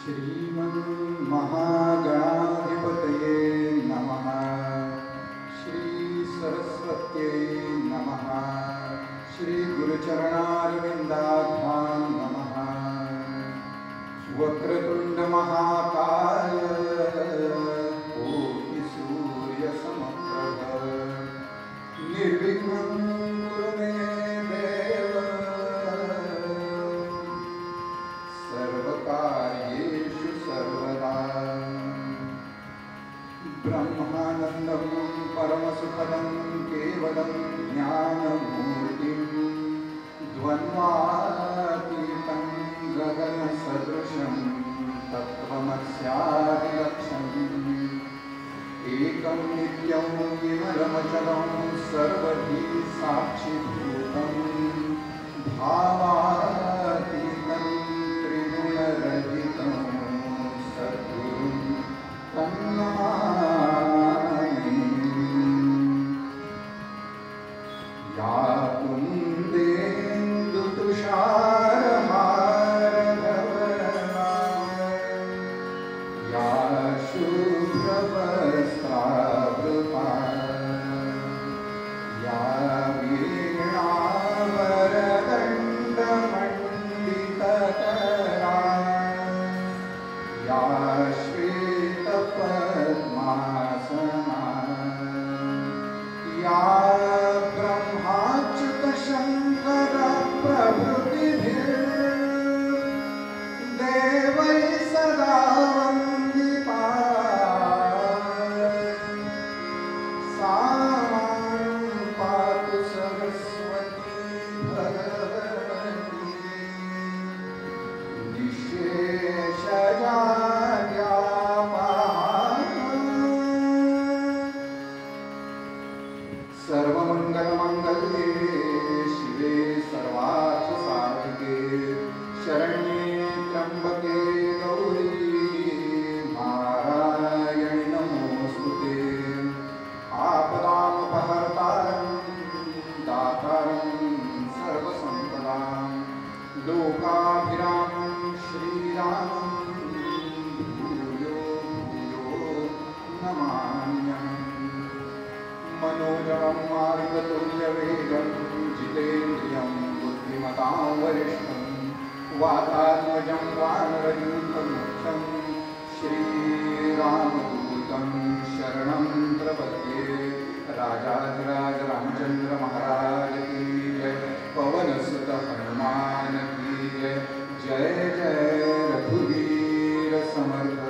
श्रीमन्महागणाधिपतये नमः। श्रीसरस्वत्यै नमः। श्रीगुरुचरणारविन्दाभ्यां नमः। वक्रतुण्डमहाकाय कोटिसूर्यसमप्रभ निर्विघ्नं कुरु मे देव सर्वकार्येषु सर्वदा। ब्रह्मानन्दं परमसुखदं केवलं ज्ञानमूर्तिं द्वन्द्वातीतं गगनसदृशं तत्त्वमस्यादिलक्ष्यम् एकं नित्यं विमलमचलं सर्वधी साक्षिभूतं भावातीतं त्रिगुणरहितं सद्गुरुं तन्नमामि। या कुन्देन्दुतुषारहारधवला या शुभ्रवस्त्रावृता या वीणावरदण्डमण्डितकरा या श्वेतपद्मासना या ब्रह्माच्युतशङ्करप्रभृतिभिर्देवैः सदा वन्दिता सा मां पातु सरस्वती भगवती सर्वमंगलमंगल्ये शिवे सर्वार्थसाधिके शरण्ये त्र्यंबके गौरी नारायणि नमोस्तुते। आपदामपहर्तारं दातारं सर्वसंपदां लोकाभिरामं श्रीरामं भूयो भूयो नमाम्यहम्। मनोजवं मारुततुल्यवेगं जितेन्द्रियं बुद्धिमतां वरिष्ठं वातात्मजं वानरयूथमुख्यं श्रीरामदूतं शरणं प्रपद्ये। राजाधिराज रामचंद्र महाराज की जय। पवनसुत हनुमान की जय। जय जय रघुवीर समर्थ।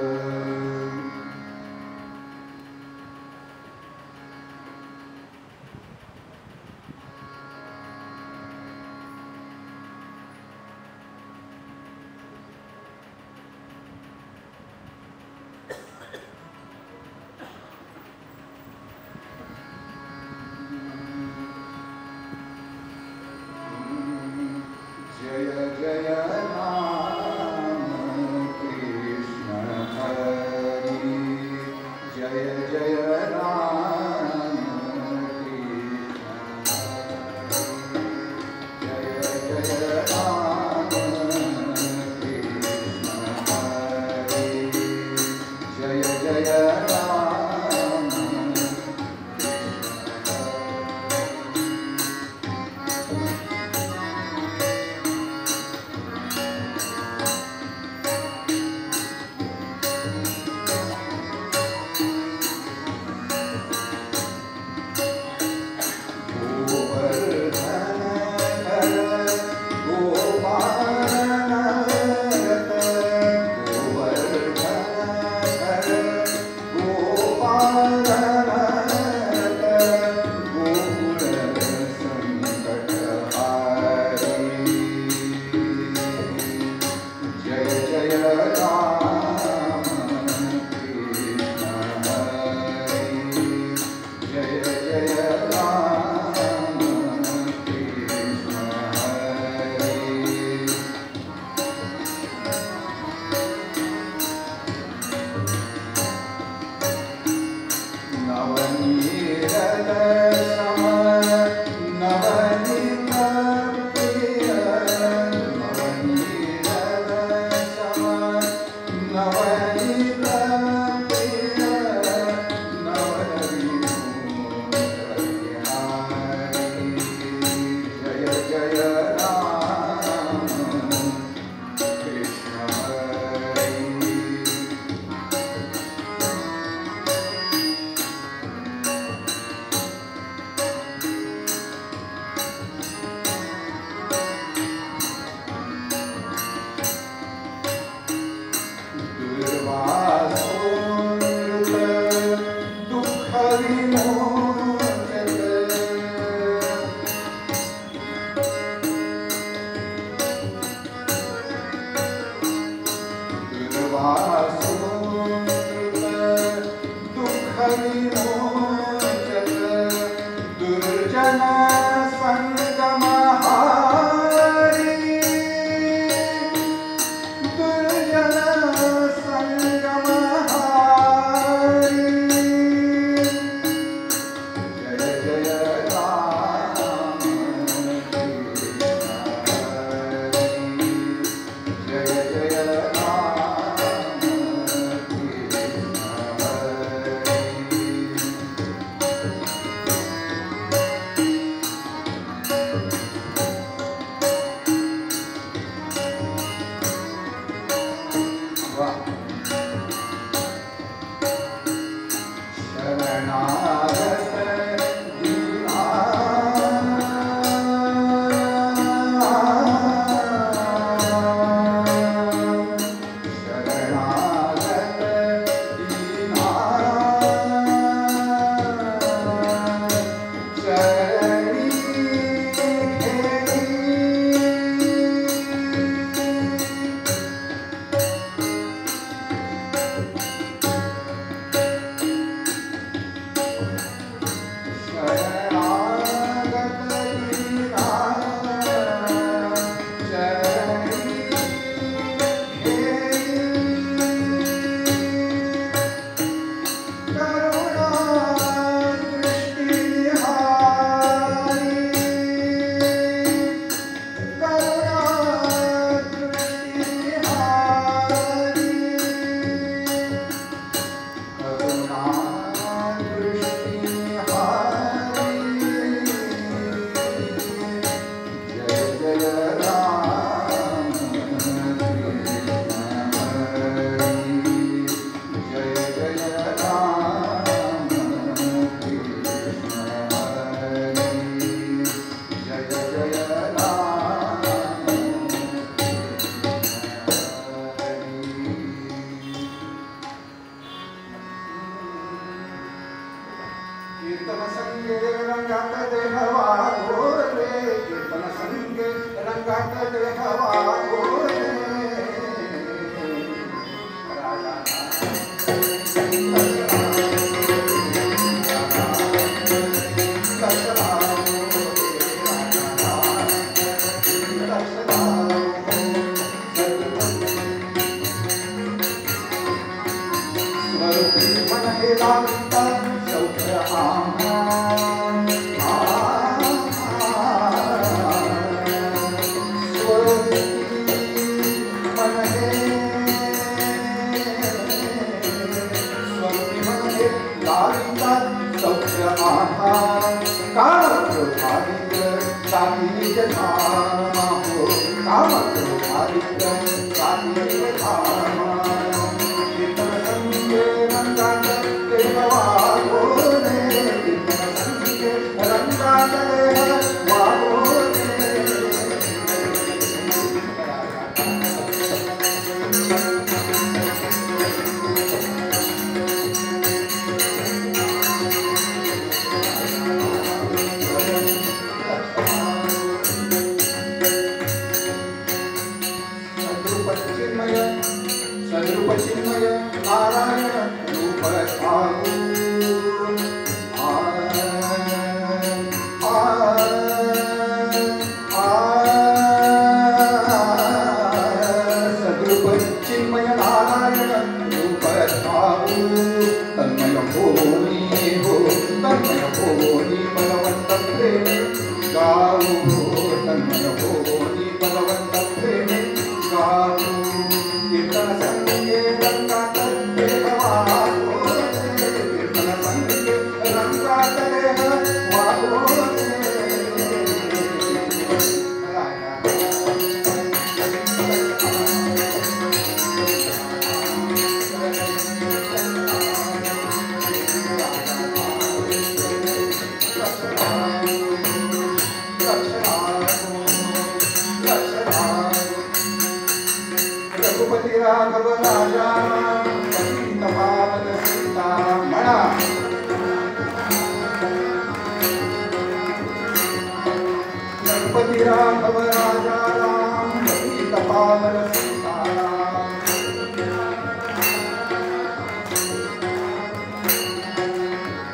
गणपती राघव राजा राम पतित पावन सीताराम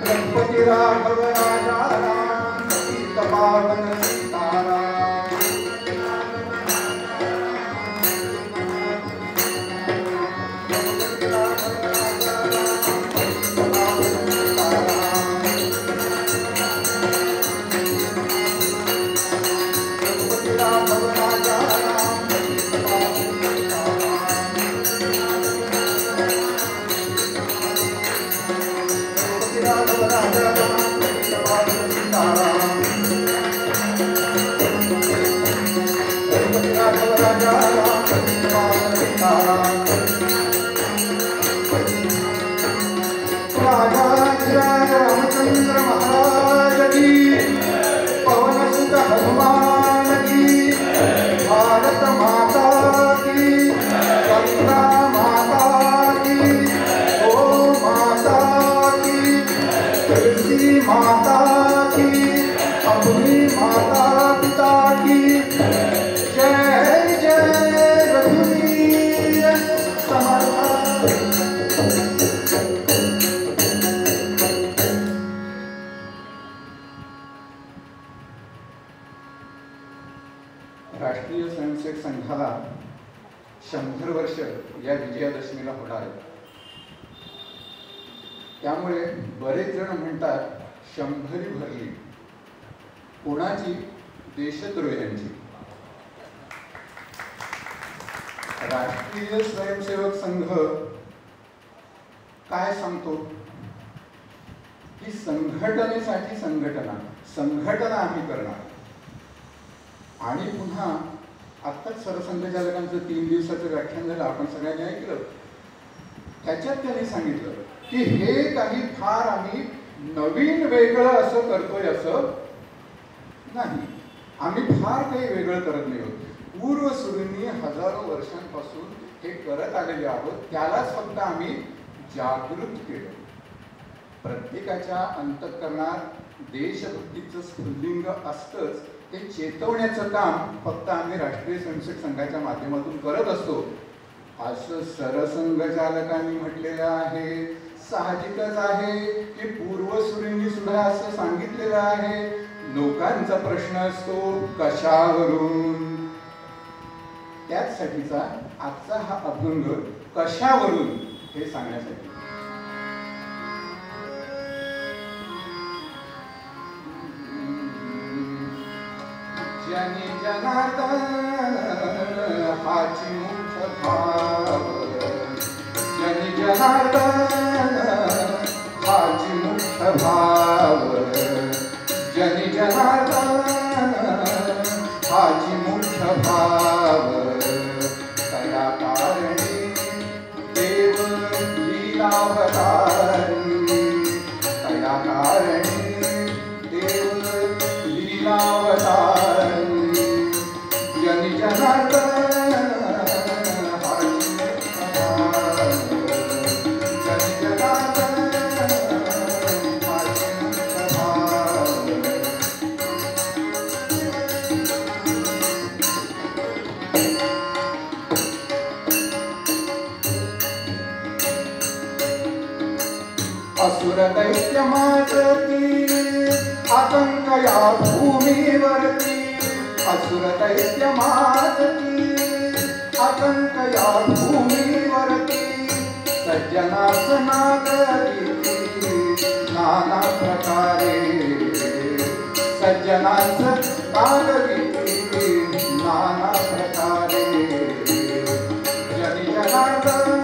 गणपती राघव राजा राम पतित पावन सीताराम रामचंद्र महाराज की पवन सुत हनुमान की भारत माता की गंगा माता की ओ माता की तुलसी माता की अपनी माता पिता की जय जय रघुवीर समर्थ। राष्ट्रीय स्वयंसेवक संघाला 100 वर्ष या विजयादशमीला होणार आहे. त्यामुळे बरेच जण म्हणतात 100 भरली. कोणाची? देशद्रोह्यांची. राष्ट्रीय स्वयंसेवक संघ काय सांगतो की संघटनेसाठी संघटना आम्ही करणार. आणि पुन्हा आत्ताच सरसंघचालकांचं 3 दिवसाचं व्याख्यान झालं, आपण सगळ्यांनी ऐकलं. त्याच्यात त्यांनी सांगितलं की हे काही फार आम्ही नवीन वेगळं असं करतोय असं नाही. आम्ही फार काही वेगळं करत नाही आहोत. पूर्वसुरींनी हजारो वर्षांपासून हे करत आलेले आहोत. त्यालाच फक्त आम्ही जागृत केलं. प्रत्येकाच्या अंतःकरणात देशभक्तीचं स्फुल्लिंग असतंच. ते चेतवण्याचं काम फक्त आम्ही राष्ट्रीय स्वयंसेवक संघाच्या माध्यमातून करत असतो असं सरसंघचालकांनी म्हटलेलं आहे. साहजिकच आहे की पूर्वसुरींनी सुद्धा असं सांगितलेलं आहे. लोकांचा प्रश्न असतो कशावरून. त्याचसाठीचा आजचा हा अभंग कशावरून हे सांगण्यासाठी. जनी जनार्दन हाची मुख्य भाव. जनी जनार्दन हाची मुख्य भाव. जनी जनार्दन हाची मुख्य भाव. तया कारणी देव लीलावतारी. तया कारणी देव लीलावतारी. जनी जनार्दन हाची मुख्य भाव. जनी जनार्दन हाची मुख्य भाव. असुर दैत्य माजती आतंक या भूमीवरती. असुर दैत्य माजती आतंक या भूमीवरती. सज्जनास नागरिती नाना प्रकारे. सज्जनास नागरिती नाना प्रकारे. जनी जनार्दन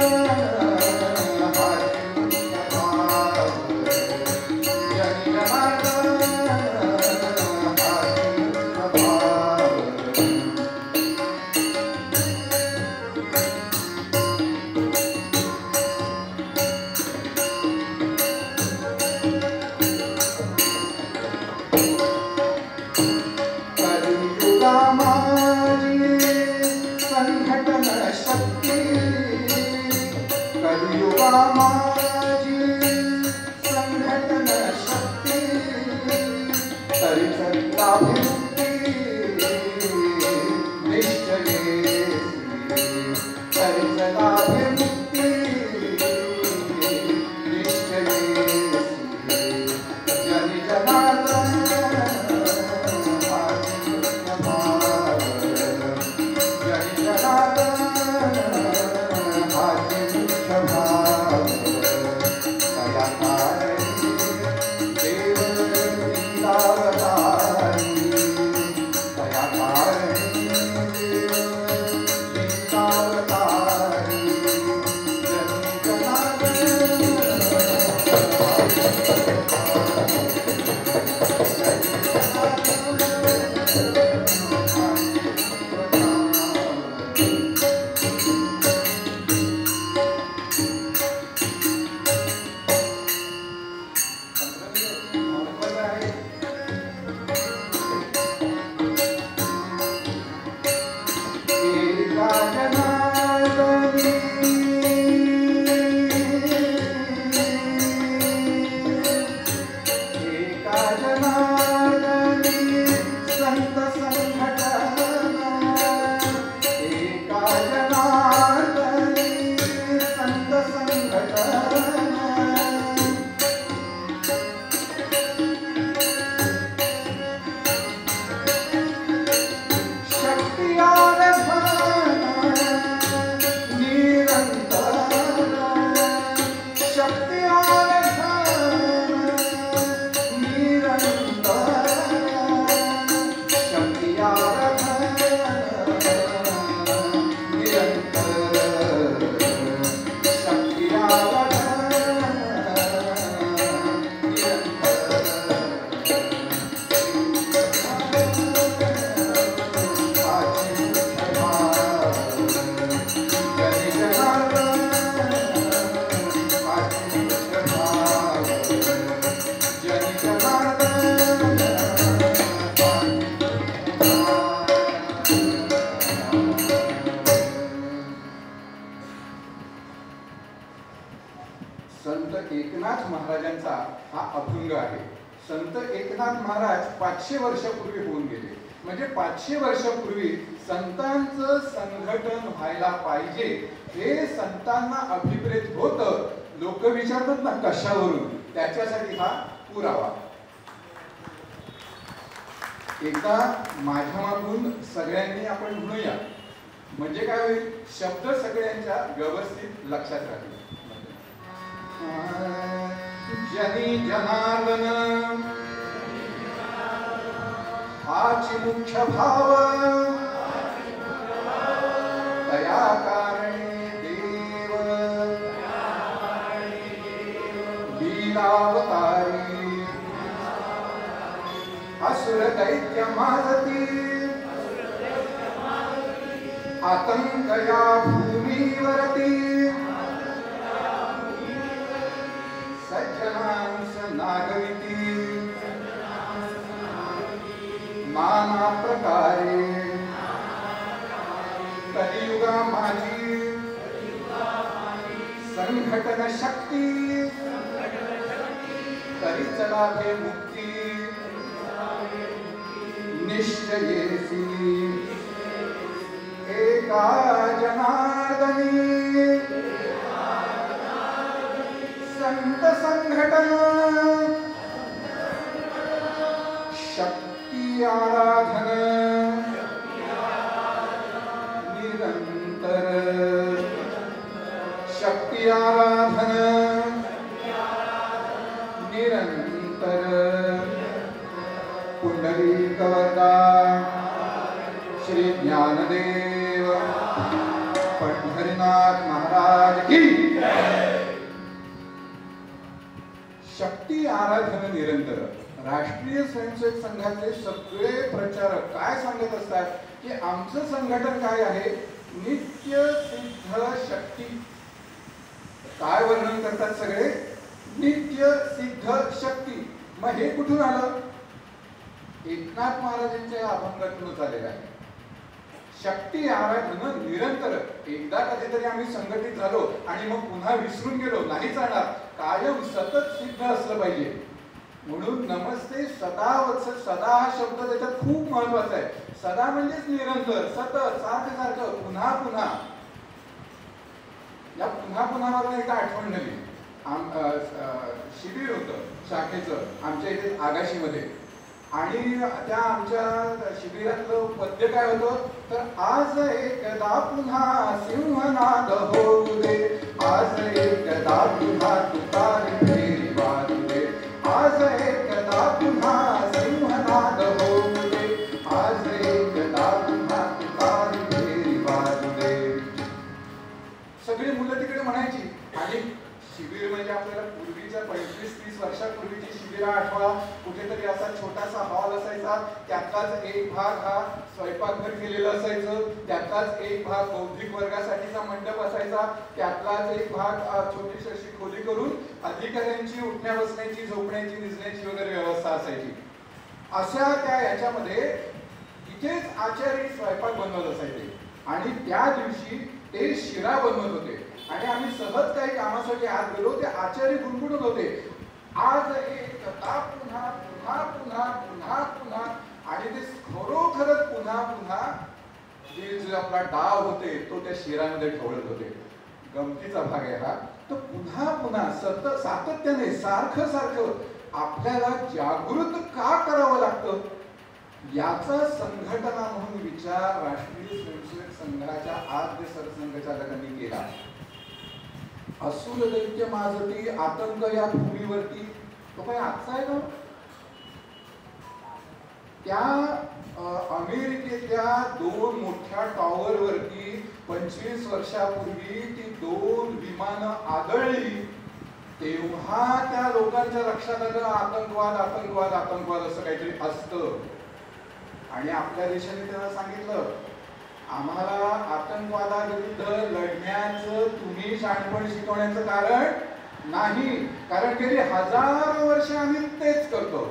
अभंग आहे. संत एकनाथ महाराज 500 वर्षापूर्वी होऊन गेले. म्हणजे 500 वर्षापूर्वी संतांचं संघटन व्हायला पाहिजे हे संतांना अभिप्रेत होतं. लोक विचारतात ना कशावरून, त्याच्यासाठी हा पुरावा. एकदा माझ्या मागून सगळ्यांनी आपण म्हणूया, म्हणजे काय होईल, शब्द सगळ्यांच्या व्यवस्थित लक्षात राहील. जनी जनार्दन हाची मुख्य भाव, तया कारणे देव लीलावतारी, असुर दैत्य माजती आतंक या भूमीवरती, सज्जनांस नागरिती नाना प्रकारे, कलियुगा माझी संघटन शक्ती, तरी चलावे मुक्ती निश्चयेसी, एका जनार्दनी संत संघटन शक्ती आराधन निरंतर, शक्ती आराधन निरंतर. पुंडलिक वरदा श्री ज्ञानदेव पंढरीनाथ महाराज की. शक्ती आराधन निरंतर. राष्ट्रीय स्वयंसेवक संघाचे सगळे प्रचारक काय सांगत असतात की आमचं संघटन काय आहे, नित्य सिद्ध शक्ती. काय वर्णन करतात सगळे, नित्य सिद्ध शक्ती. मग हे कुठून आलं, एकनाथ महाराजांच्या अभंगातूनच आलेलं आहे. शक्ती आराधन निरंतर. एकदा कधीतरी आम्ही संघटित झालो आणि मग पुन्हा विसरून गेलो नाही चालणार, कायम सतत सिद्ध असलं पाहिजे. म्हणून नमस्ते सदा वत्सल, सदा हा शब्द त्याच्यात खूप महत्वाचा आहे. सदा म्हणजेच निरंतर, सतत, सारखं सारखं, पुन्हा पुन्हा. या पुन्हा पुन्हा एकदा आठवण झाली. शिबिर होतं शाखेचं आमच्या इथे आगाशीमध्ये, आणि त्या आमच्या शिबिरातलं पद्य काय होतं तर, आज एकदा पुन्हा सिंहनाद होऊ दे, आज एकदा पुन्हा तुतारी फेरी वाजू दे, आज एकदा पुन्हा सिंहनाद होऊ दे, आज एकदा पुन्हा तुतारी फेरी वाजू दे. सगळी मुलं तिकडे म्हणायची. आणि शिबिर म्हणजे आपल्याला पूर्वीच्या 25-30 वर्षापूर्वीची शिबिर आठवा. कुठेतरी असा छोटासा हॉल असायचा, त्यातलाच एक भाग हा स्वयंपाकघर केलेला असायचं, त्यातलाच एक भाग बौद्धिक वर्गासाठीचा मंडप असायचा, त्यातलाच एक भाग छोटीशी अशी खोली करून अधिकाऱ्यांची उठण्या बसण्याची, झोपण्याची, निजण्याची वगैरे व्यवस्था असायची. अशा त्या याच्यामध्ये इथेच आचारी स्वयंपाक बनवत असायचे आणि त्या दिवशी ते शिरा बनवत होते. आणि आम्ही सहज काही कामासाठी आत गेलो, ते आचार्य गुणगुणत होते, आज एकदा पुन्हा पुन्हा पुन्हा पुन्हा पुन्हा. आणि ते खरोखरच पुन्हा पुन्हा जे आपला डाव होते तो त्या शिरामध्ये ठेवत होते. गमतीचा भाग आहे हा. तर पुन्हा पुन्हा सातत्याने सारखं सारखं आपल्याला जागृत का करावं लागतं याचा संघटना म्हणून विचार राष्ट्रीय स्वयंसेवक संघाच्या आद्य सरसंघचालकांनी केला. असुर दैत्य माजती आतंक या भूमीवरती, तो काय आजचा आहे का? त्या अमेरिकेतल्या 2 मोठ्या टॉवरवरती 25 वर्षापूर्वी ती 2 विमानं आदळली, तेव्हा त्या लोकांच्या लक्षात आलं आतंकवाद आतंकवाद आतंकवाद असं काहीतरी असतं. आणि आपल्या देशाने त्यांना सांगितलं, आम्हाला आतंकवादाविरुद्ध लढण्याचं तुम्ही शहाणपण शिकवण्याचं कारण नाही, कारण गेली हजारो वर्ष आम्ही तेच करतो.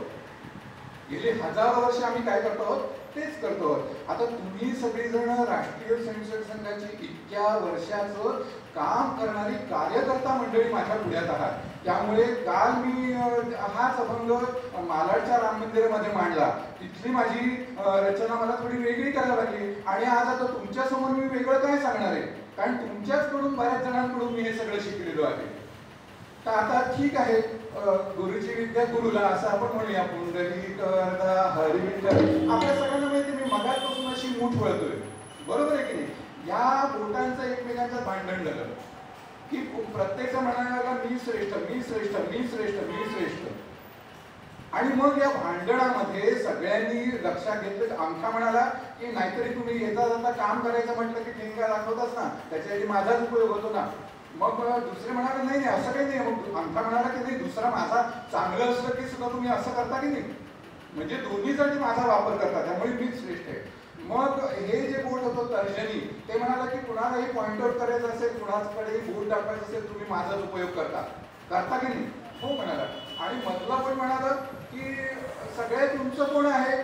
गेली हजारो वर्ष आम्ही काय करतो, तेच करतो. आता तुम्ही सगळीजण राष्ट्रीय स्वयंसेवक संघाची इतक्या वर्षाचं काम करणारी कार्यकर्ता मंडळी माझ्या पुढ्यात आहात. त्यामुळे काल मी हाच अभंग मालाडच्या राम मंदिरामध्ये मांडला. तिथली माझी रचना मला थोडी वेगळी करायला लागली आणि आज आता तुमच्या समोर मी वेगळं काय सांगणार आहे, कारण तुमच्याचकडून बऱ्याच जणांकडून मी हे सगळं शिकलेलो आहे. तर आता ठीक आहे, गुरुची विद्या गुरुला असं आपण म्हणूया. पुंडलिक हरिविठ्ठल आपल्या सगळ्यांना माहिती, मी मगापासून अशी मूठ वळतोय, बरोबर आहे की नाही. या बोटांचं एकमेकांचं भांडण झालं की प्रत्येक म्हणायला मी श्रेष्ठ, मी श्रेष्ठ, मी श्रेष्ठ, मी श्रेष्ठ. आणि मग या भांडणामध्ये सगळ्यांनी लक्षात घेतलं. आमचा म्हणाला की नाहीतरी तुम्ही येता जाता काम करायचं म्हटलं की ठेंगा दाखवताच ना, त्याच्यासाठी माझाच उपयोग होतो ना. मग दुसरे म्हणाले नाही नाही असं काही नाही. मग आमचा म्हणाला की नाही, दुसरा माझा चांगलं असलं की सुद्धा तुम्ही असं करता की नाही, म्हणजे दोन्हीसाठी माझा वापर करता, त्यामुळे मीच श्रेष्ठ आहे. मग हे जे बोट होतं तर्जनी, ते म्हणाला की कुणालाही पॉइंट आउट करायचं असेल, कुणाकडेही बोट दाखवायचं असेल, तुम्ही माझाच उपयोग करता की नाही. हो म्हणाला. आणि मधला पण म्हणाला की सगळ्यात उंच कोण आहे,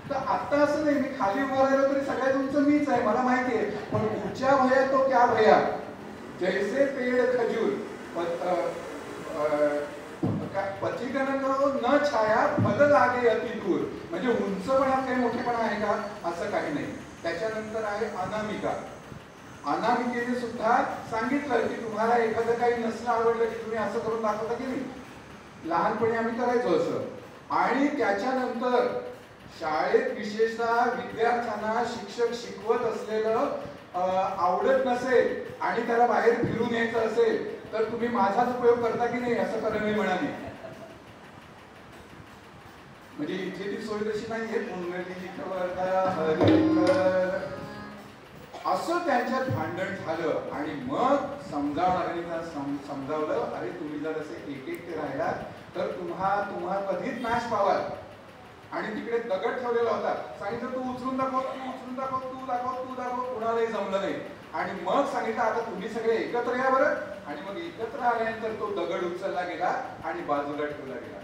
तर आता असं नाही, मी खाली उभं राहिलो तरी सगळ्यात उंच मीच आहे, मला माहिती आहे. पण ऊंचा भया तो क्या भया, जैसे पेड़ खजूर न छाया फल लागे अति दूर. म्हणजे उंचपणात काही मोठेपणा आहे का, असं काही नाही. त्याच्यानंतर आहे अनामिका. अनामिकेने सुद्धा सांगितलं की तुम्हाला एखादं काही नसलं आवडलं की तुम्ही असं करून दाखवता की नाही, लहानपणी आम्ही करायचो असं. आणि त्याच्यानंतर शाळेत विशेषतः विद्यार्थ्यांना शिक्षक शिकवत असलेलं आवडत नसेल आणि त्याला बाहेर फिरून यायचं असेल तर तुम्ही माझाच उपयोग करता की नाही, असं कर्वे म्हणाले. म्हणजे इथे ती सोय तशी नाहीये. असं त्यांच्यात भांडण झालं आणि मग समजावणाऱ्यांनी समजावलं, अरे तुम्ही जर असे एक एकटे राहिला तर तुम्हा कधीच नाश पावाल. आणि तिकडे दगड ठेवलेला होता, सांगितलं तू उचलून दाखव, तू उचलून दाखव, तू दाखव, तू दाखव, कुणालाही जमलं नाही. आणि मग सांगितलं आता तुम्ही सगळे एकत्र या बरं. आणि मग एकत्र आल्यानंतर तो दगड उचलला गेला आणि बाजूला ठेवला गेला.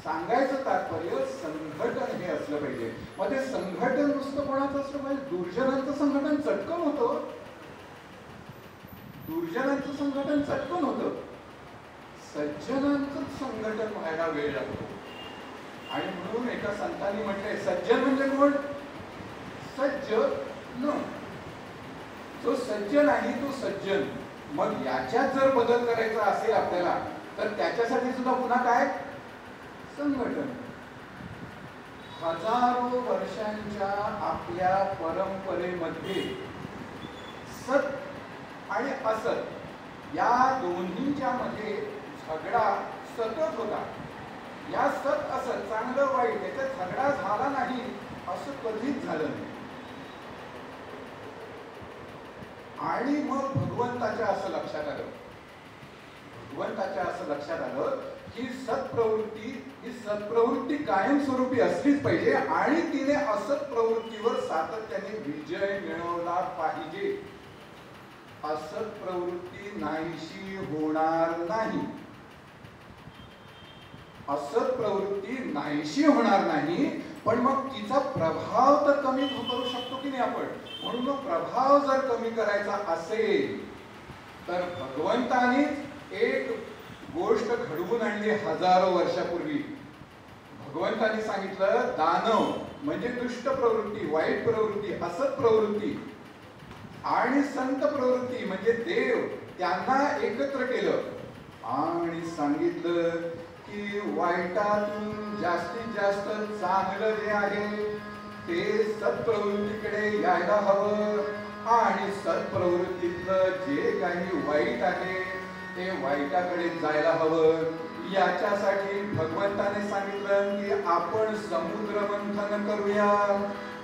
सांगायचं तात्पर्य संघटन हे असलं पाहिजे. मग ते संघटन नुसतं कोणाचं असलं पाहिजे, दुर्जनांचं संघटन चटकन होतं, दुर्जनांचं संघटन चटकन होतं, सज्जनांचं संघटन व्हायला वेळ लागतो. आणि म्हणून एका संतांनी म्हटलंय, सज्जन म्हणजे कोण, सज्जन, जो सज्जन आहे तो सज्जन. मग याच्यात जर बदल करायचा असेल आपल्याला तर त्याच्यासाठी सुद्धा पुन्हा काय, संघटन. हजारो वर्षांच्या आपल्या परंपरेमध्ये सत आणि असत या दोन्हींच्या मध्ये झगडा सतत होता. या सत असत, चांगलं वाईट, याच्यात झगडा झाला नाही असं कधीच झालं नाही. आणि मग भगवंताच्या असं लक्षात आलं की सत्प्रवृत्ती कायमस्वरूपी असलीच पाहिजे आणि तिने असत प्रवृत्तीवर सातत्याने विजय मिळवला पाहिजे. असत प्रवृत्ती नाहीशी होणार नाही, असत प्रवृत्ती नाहीशी होणार नाही, पण मग तिचा प्रभाव तर कमी करू शकतो की नाही आपण. म्हणून मग प्रभाव जर कमी करायचा असेल तर भगवंतानीच एक गोष्ट घडवून आणली हजारो वर्षापूर्वी. भगवंतानी सांगितलं, दानव म्हणजे दुष्ट प्रवृत्ती, वाईट प्रवृत्ती, असत प्रवृत्ती, आणि संत प्रवृत्ती म्हणजे देव, त्यांना एकत्र केलं आणि सांगितलं की वाईटातून जास्तीत जास्त चांगलं जे आहे ते सत्प्रवृत्तीकडे यायला हवं आणि सत्प्रवृत्तीतलं जे काही वाईट आहे ते वाईटाकडे जायला हवं. याच्यासाठी भगवंताने सांगितलं की आपण समुद्र मंथन करूया.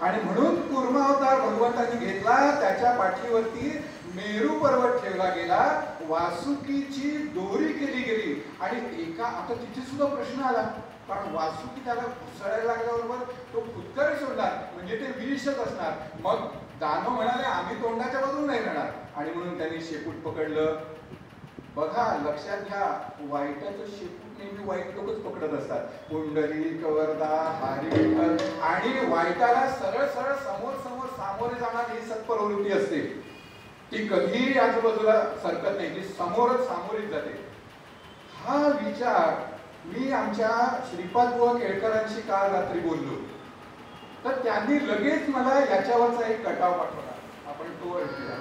आणि म्हणून कूर्म अवतार भगवंताने घेतला, त्याच्या पाठीवरती मेरू पर्वत ठेवला गेला, वासुकीची दोरी केली गेली. आणि आता तिथे सुद्धा प्रश्न आला, कारण वासुकी त्याला घुसळायला लागल्याबरोबर तो फुटकरी सोडणार, म्हणजे ते विषच असणार. मग दानव म्हणाले आम्ही तोंडाच्या बाजून नाही राहणार, आणि म्हणून त्यांनी शेपूट पकडलं. बघा, लक्षात घ्या, वाईटाचं शेपूट नेहमी वाईट लोकच पकडत असतात. पुंडलिक वरदा हरिविठ्ठल. आणि वाईटाला सरळ सरळ समोर समोर सामोरे जाणारी ही सत्प्रवृत्ती असते. ती कधीही आजूबाजूला सरकत नाही, ती समोरच सामोरीच जाते. हा विचार मी आमच्या श्रीपाद बुवा केळकरांशी काल रात्री बोललो, तर त्यांनी लगेच मला याच्यावरचा एक कटाव पाठवला. आपण तो ऐकूया.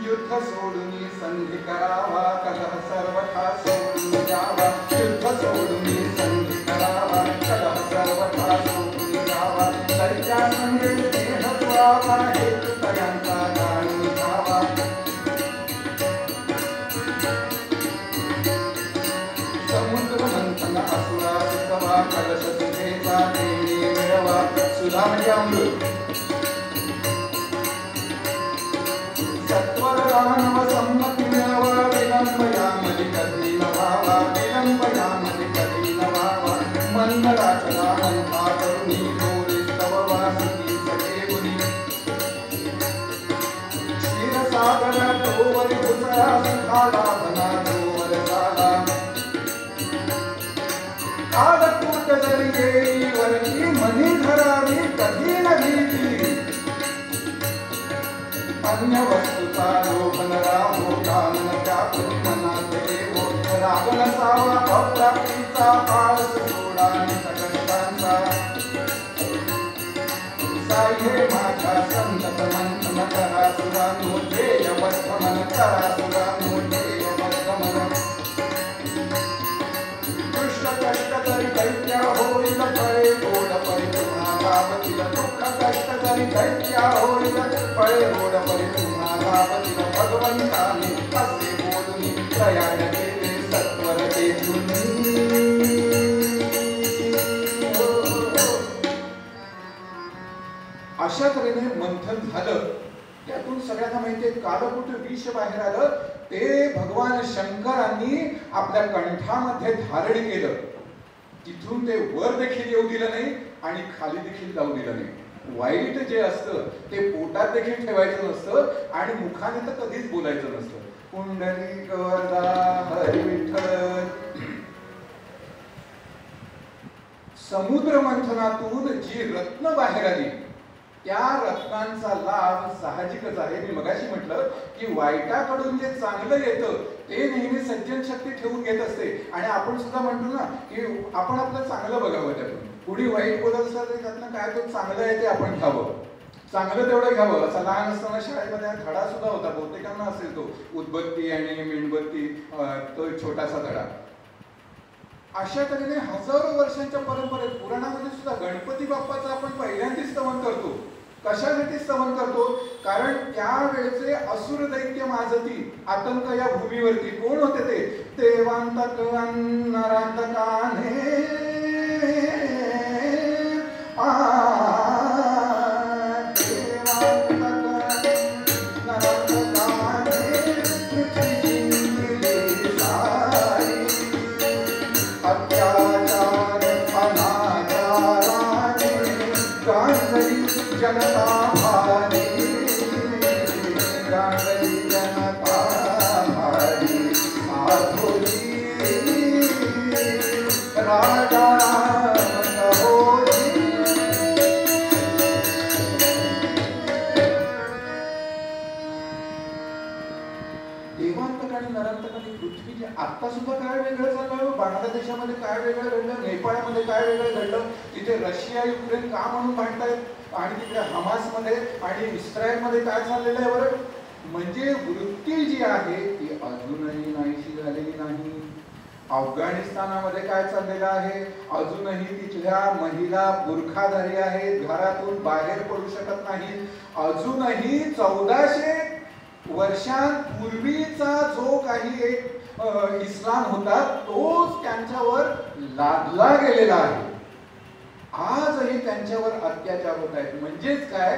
युद्ध सोडून संधी करावा, कलह सर्वथा सोडून जावा. युद्ध सोडून संधी करावा, कलह सर्वथा सोडून जावा. सत्या संगे स्नेह व्हावा, हेतू तयांचा जाणून घ्यावा. समुद्र मंथन असुरा सुतवा, कलश सुधेचा देणी मिळवा. सुधा म्हणजे अमृत. सत्वर दानव संमती मिळवा, विलंब यामध्ये कधी न व्हावा. विलंब यामध्ये कधी न व्हावा. मंदराचला मंथा करुणी, गोरी स्तववा सुखी सदेवुनी. क्षीरसागर तोवर घुसळा, सुखाला धना तोवर झाला. कालकूट जरी येई वरची, मनी धरावी कधी न भीती. अन्य वस्तूचा लोभ न राहो, कामन त्यातून मनात येवो. राग नसावा अप्राप्तीचा, आळस सोडा कष्टांचा. साह्ये माझ्या संतत मंथन करा सुरानो, ध्येयबद्ध मन करा सुरानो, ध्येयबद्ध मन. दुष्ट कष्ट तरी दैत्या होईल, फळे गोड परिपूर्णा लाभतील. दुःख कष्ट तरी दैत्या होईल, फळे गोड परिपूर्णा लाभतील. भगवंताने असे बोलून प्रयाण केले सत्वर तेजून. अशा तऱ्हेने मंथन झालं. त्यातून सगळ्यांना माहितीये कालकूट विष बाहेर आलं. ते भगवान शंकरांनी आपल्या कंठामध्ये धारण केलं. तिथून ते वर देखील येऊ दिलं नाही आणि खाली देखील जाऊ दिलं नाही. वाईट जे असतं ते पोटात देखील ठेवायचं नसतं आणि मुखाने तर कधीच बोलायचं नसतं. पुंडलिक वरदा हरी विठ्ठल. समुद्र मंथनातून जी रत्न बाहेर आली, त्या रत्नांचा लाभ साहजिकच आहे. मी मगाशी म्हटलं की वाईटाकडून जे चांगलं येतं ते नेहमी सज्जन शक्ती ठेवून घेत असते. आणि आपण सुद्धा म्हणतो ना की आपण आपलं चांगलं बघावं, त्यातून कुणी वाईट बोलत असलं तरी त्यातनं काय तो चांगलं आहे ते आपण घ्यावं, चांगलं तेवढं घ्यावं. असा लहान असताना शाळेमध्ये धडा सुद्धा होता, बहुतेकांना असेल तो, उदबत्ती आणि मेणबत्ती, तो छोटासा धडा. अशा तऱ्हेने हजारो वर्षांच्या परंपरेत पुराणामध्ये सुद्धा गणपती बाप्पाचं आपण पहिल्यांदा स्तवन करतो. कशासाठी स्तवन करतो? कारण त्यावेळेचे असुर दैत्य माजती आतंक या भूमीवरती. कोण होते ते? देवांतक नरांतकाने जनता भारी, जनता भारी साधुरी राजा देवांतक आणि नरांतक आणि पृथ्वी. आता सुद्धा काय वेगळं चाललं, बांगलादेशामध्ये काय वेगळं घडलं, नेपाळमध्ये काय वेगळं घडलं, तिथे रशिया युक्रेन का म्हणून भांडतायत, आणि तिकडे हमासमध्ये आणि इस्रायलमध्ये काय चाललेलं आहे बरं. म्हणजे वृत्ती जी आहे ती अजूनही नाहीशी झालेली नाही. अफगाणिस्तानामध्ये काय चाललेलं आहे, अजूनही तिथल्या महिला बुरखाधारी आहेत, घरातून बाहेर पडू शकत नाहीत. अजूनही 1400 वर्षांपूर्वीचा जो काही एक इस्लाम होता तोच त्यांच्यावर लादला गेलेला आहे. आजही त्यांच्यावर अत्याचार होत आहेत. म्हणजेच काय,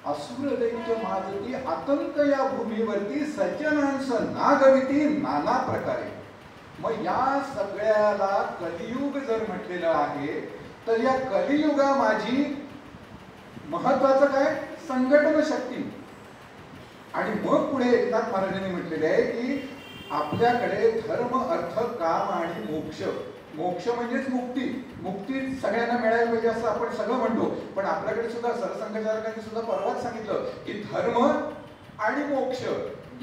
असुर दैत्य माजती आतंक या भूमीवरती, सज्जनांचं नागविती नाना प्रकारे. मग या सगळ्याला कलियुग जर म्हटलेलं आहे तर या कलियुगा माझी महत्वाचं काय, संघटन शक्ती. आणि मग पुढे एकनाथ महाराजांनी म्हटलेले आहे की आपल्याकडे धर्म अर्थ काम आणि मोक्ष, मोक्ष म्हणजेच मुक्ती. मुक्ती सगळ्यांना मिळायला पाहिजे असं आपण सगळं म्हणतो, पण आपल्याकडे सुद्धा सरसंघचालकांनी सुद्धा परवाच सांगितलं की धर्म आणि मोक्ष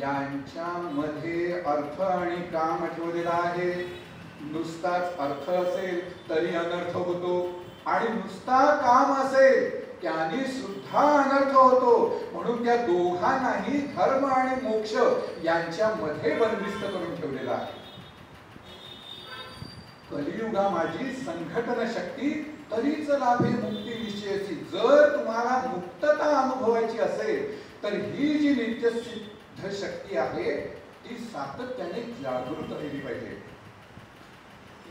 यांच्यामध्ये अर्थ आणि काम ठेवलेला आहे. नुसताच अर्थ असेल तरी अनर्थ होतो, आणि नुसता काम असेल त्याने सुद्धा अनर्थ होतो. म्हणून त्या दोघांनाही धर्म आणि मोक्ष यांच्यामध्ये बंदिस्त करून ठेवलेला आहे. कलियुगा माझी संघटन शक्ती तरीच लाभे मुक्ती निश्चयाची. जर तुम्हाला मुक्तता अनुभवायची असेल तर ही जी नित्यसिद्ध शक्ती आहे ती सातत्याने जागृत राहिली पाहिजे.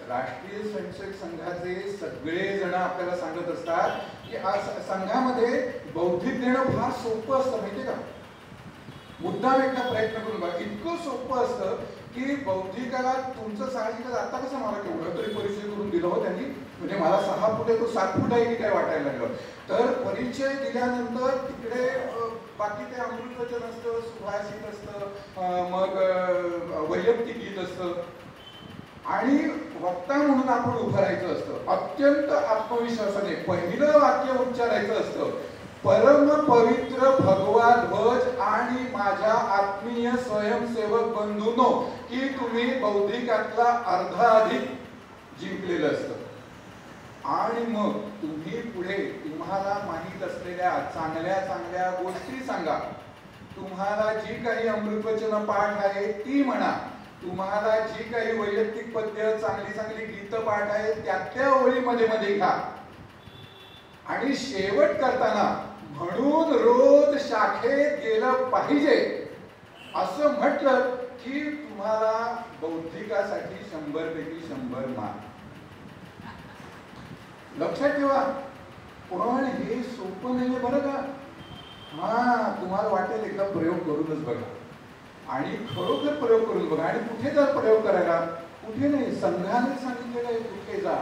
राष्ट्रीय स्वयंसेवक संघाचे सगळे जण आपल्याला सांगत असतात की आज संघामध्ये बौद्धिक देणं फार सोपं असतं, माहितीये का? मुद्दाम एकदा प्रयत्न करून बघा, इतकं सोपं असतं की बौद्धिकाला तुमचं साहजिकच आता कसं मला केवढं तरी परिचय करून दिलं हो त्यांनी, म्हणजे मला 6 फूट आहे तो 7 फूट आहे की काय वाटायला लागलं. तर परिचय दिल्यानंतर तिकडे बाकी ते अमृतवचन असतं, सुभाषित असतं, मग वैयक्तिक गीत असतं, आणि वक्ता म्हणून आपण उभं राहायचं असतं. अत्यंत आत्मविश्वासाने पहिलं वाक्य उच्चारायचं असतं, परम पवित्र भगवा ध्वज आणि माझ्या आत्मीय स्वयंसेवक बंधूंनो, की तुम्ही बौद्धिकातला अर्धा अधिक जिंकलेलं असतं. आणि मग तुम्ही पुढे तुम्हाला माहीत असलेल्या चांगल्या चांगल्या गोष्टी सांगा. तुम्हाला जी काही अमृतवचन पाठ आहे ती म्हणा. तुम्हाला जी काही वैयक्तिक पद्य चांगली चांगली गीत पाठ आहे त्या ओळीमध्ये मध्ये घ्या. आणि शेवट करताना म्हणून रोज शाखेत गेलं पाहिजे असं म्हटलं की तुम्हाला बौद्धिकासाठी 100 पैकी 100 मार्क. लक्षात ठेवा, पण हे सोपं नाहीये बरं का. तुम्हाला वाटेल एकदा प्रयोग करूनच बघा, आणि खरोखर प्रयोग करून बघा. आणि कुठे जर प्रयोग करायला, कुठे नाही, संघाने सांगितलेलं आहे कुठे जा.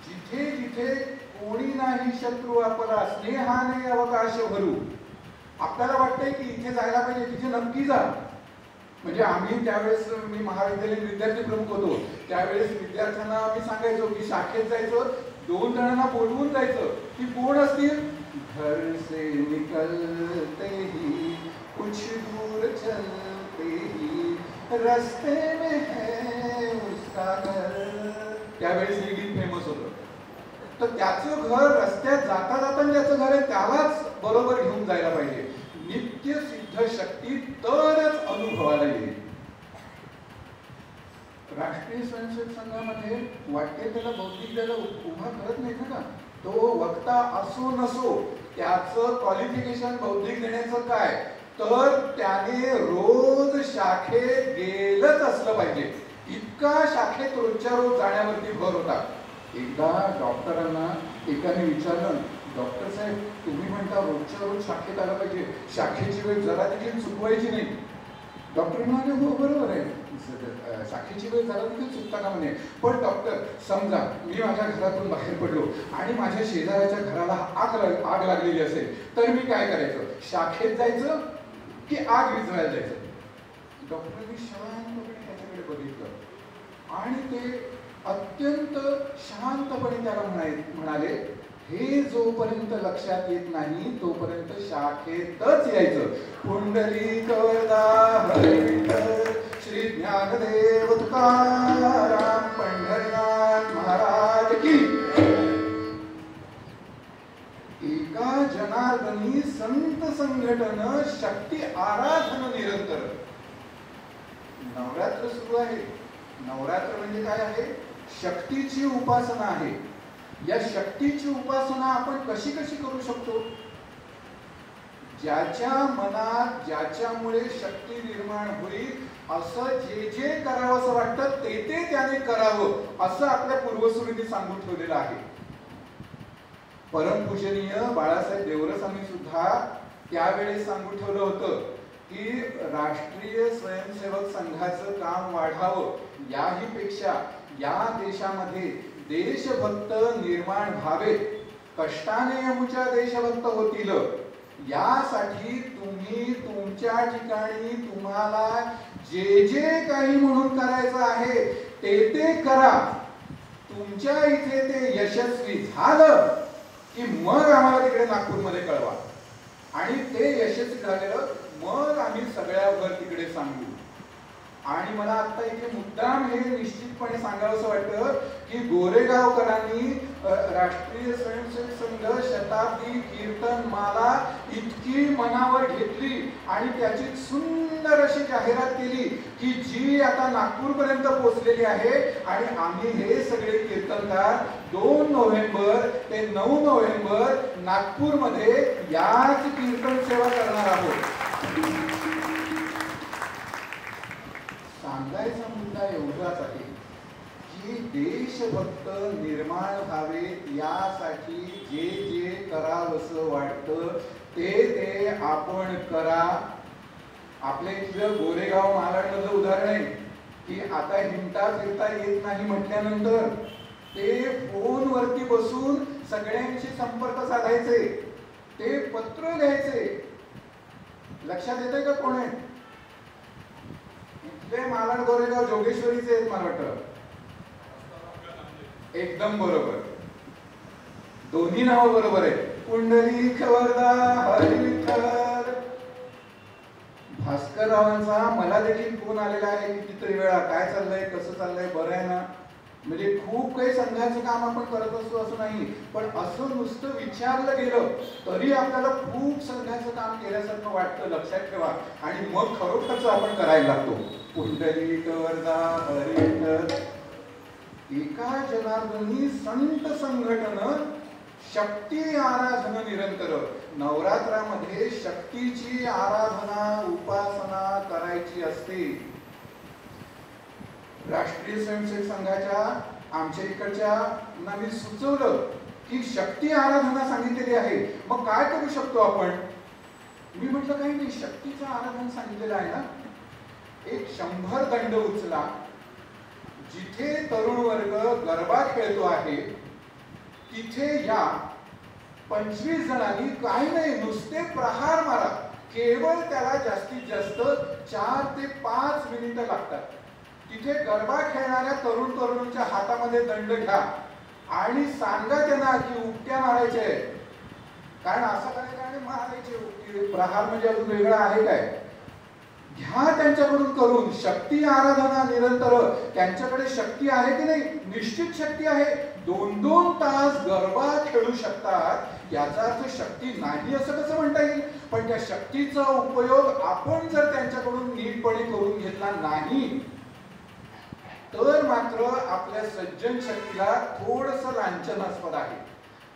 जिथे जिथे कोणी नाही शत्रू आपला, स्नेहाने अवकाश भरू. आपल्याला वाटतंय की इथे जायला पाहिजे, तिथे नक्की जा. म्हणजे आम्ही त्यावेळेस, मी महाविद्यालयीन विद्यार्थी प्रमुख होतो, त्यावेळेस विद्यार्थ्यांना आम्ही सांगायचो की शाखेत जायचं, 2 जणांना बोलवून जायचं. ती कोण असतील? घर से निकलते ही कुछ दूर चलते ही रस्ते में है उसका घर. त्यावेळेस हे गीत फेमस होतं. तर त्याचं घर रस्त्यात जाता जाता ज्याचं घर आहे त्यालाच बरोबर घेऊन जायला पाहिजे. नित्य सिद्ध शक्ती तरच अनुभवाला येईल. राष्ट्रीय स्वयंसेवक संघामध्ये वाटते त्याला बौद्धिक द्यायला उभा करत नाही ना. तो वक्ता असो नसो, त्याचं क्वालिफिकेशन बौद्धिक देण्याचं काय, तर त्याने रोज शाखेत गेलंच असलं पाहिजे. इतका शाखेत रोजच्या रोज जाण्यावरती भर होता. एकदा डॉक्टरांना एकाने विचारलं, डॉक्टर साहेब तुम्ही म्हणता रोजच्या रोज शाखेत आलं पाहिजे, शाखेची वेळ जरा देखील चुकवायची नाही. डॉक्टर म्हणाले हो बरोबर आहे, शाखेची वेळ जरा देखील चुकता का म्हणे. पण डॉक्टर समजा मी माझ्या घरातून बाहेर पडलो आणि माझ्या शेजाऱ्याच्या घराला आग लागलेली असेल तर मी काय करायचं? शाखेत जायचं की आग विझवायला जायचं? डॉक्टरांनी शांतपणे त्याच्याकडे बघितलं आणि ते अत्यंत शांतपणे त्याला म्हणाले, हे जोपर्यंत लक्षात येत नाही तोपर्यंत शाखेतच यायचं. पुंडलिक वरदा हरिविठ्ठल श्री ज्ञानदेव तुकाराम पंढरीनाथ महाराज की. एका जनार्दनी संत संघटन शक्ती आराधन निरंतर. नवरात्र सुरू आहे. नवरात्र म्हणजे काय आहे? शक्तीची उपासना आहे. या शक्तीची उपासना आपण कशी कशी करू शकतो? ज्याच्या मनात ज्याच्यामुळे शक्ती निर्माण होईल असं जे जे करावं असं वाटतं ते ते त्याने करावं असं आपल्या पूर्वसुरींनी सांगून ठेवलेलं आहे. परमपूजनीय बाळासाहेब देवरसांनी सुद्धा त्यावेळेस सांगून ठेवलं होतं की राष्ट्रीय स्वयंसेवक संघाचं काम वाढावं, याही पेक्षा या देशामध्ये देशभक्त निर्माण व्हावेत, कष्टाने यमुच्या देशभक्त होतील, यासाठी तुम्ही तुमच्या ठिकाणी तुम्हाला जे जे काही म्हणून करायचं आहे ते ते करा. तुमच्या इथे ते यशस्वी झालं की मग आम्हाला तिकडे नागपूरमध्ये कळवा, आणि ते यशस्वी झालेलं मग आम्ही सगळ्यावर तिकडे सांगू. आणि मला आता इथे मुद्दाम हे निश्चितपणे सांगावंसं वाटतं की गोरेगावकरांनी राष्ट्रीय स्वयंसेवक संघ शताब्दी कीर्तनमाला इतकी मनावर घेतली आणि त्याची सुंदर अशी जाहिरात केली की जी आता नागपूरपर्यंत पोहोचलेली आहे. आणि आम्ही हे सगळे कीर्तनकार 2 नोव्हेंबर ते 9 नोव्हेंबर नागपूरमध्ये याच कीर्तन सेवा करणार आहोत. सांगायचा मुद्दा एवढाच आहे की देशभक्त निर्माण व्हावेत यासाठी जे जे करावंसं वाटतं ते आपण करा. आपल्या इथलं गोरेगाव मालाडमधलं उदाहरण आहे की आता हिंडता फिरता येत नाही म्हटल्यानंतर ते फोनवरती बसून सगळ्यांशी संपर्क साधायचे, ते पत्र लिहायचे. लक्षात येतंय का कोण आहे? इथले मालाड गोरेगाव जोगेश्वरीचे आहेत मला वाटतं. एकदम बरोबर, दोन्ही नाव बरोबर आहे. पुंडलिक वरदा हरी विठ्ठल. भास्कररावांचा मला देखील फोन आलेला आहे कितीतरी वेळा, काय चाललंय, कसं चाललंय, बरं आहे ना. म्हणजे खूप काही संघाचं काम आपण करत असतो असं नाही, पण असं नुसतं विचारलं गेलं तरी आपल्याला खूप संघाचं काम केल्यासारखं वाटतं. लक्षात ठेवा. आणि मग खरोखरच आपण करायला लागतो. पुंडलिक वरदा हरी विठ्ठल. एका जनार्दनी संत संघटन शक्ती आराधन निरंतर. नवरात्रामध्ये शक्तीची आराधना उपासना करायची असते. राष्ट्रीय स्वयंसेवक संघाच्या आमच्या इकडच्या मी सुचवलं की शक्ती आराधना सांगितलेली आहे, मग काय करू शकतो आपण. मी म्हटलं काही नाही, शक्तीचं आराधन सांगितलेलं आहे ना, एक 100 दंड उचला. जिथे तरुण वर्ग गरबा खेळतो आहे तिथे या 25 जणांनी काही नाही नुसते प्रहार मारा. केवळ त्याला जास्तीत जास्त 4 ते 5 मिनिटं लागतात. तिथे गरबा खेळणाऱ्या तरुण तरुणींच्या हातामध्ये दंड घ्या आणि सांगा त्यांना की उकट्या मारायचे, कारण असं करायचं आणि मारायचे उकटी. प्रहार म्हणजे अजून वेगळा आहे काय? घ्या त्यांच्याकडून करून. शक्ती आराधना निरंतर. त्यांच्याकडे शक्ती आहे की नाही? निश्चित शक्ती आहे. 2-2 तास गरबा खेळू शकतात. याचा अर्थ शक्ती नाही असं कसं म्हणता येईल? पण त्या शक्तीचा उपयोग आपण जर त्यांच्याकडून नीटपणे करून घेतला नाही तर मात्र आपल्या सज्जन शक्तीला थोडंसं लांछनास्पद आहे.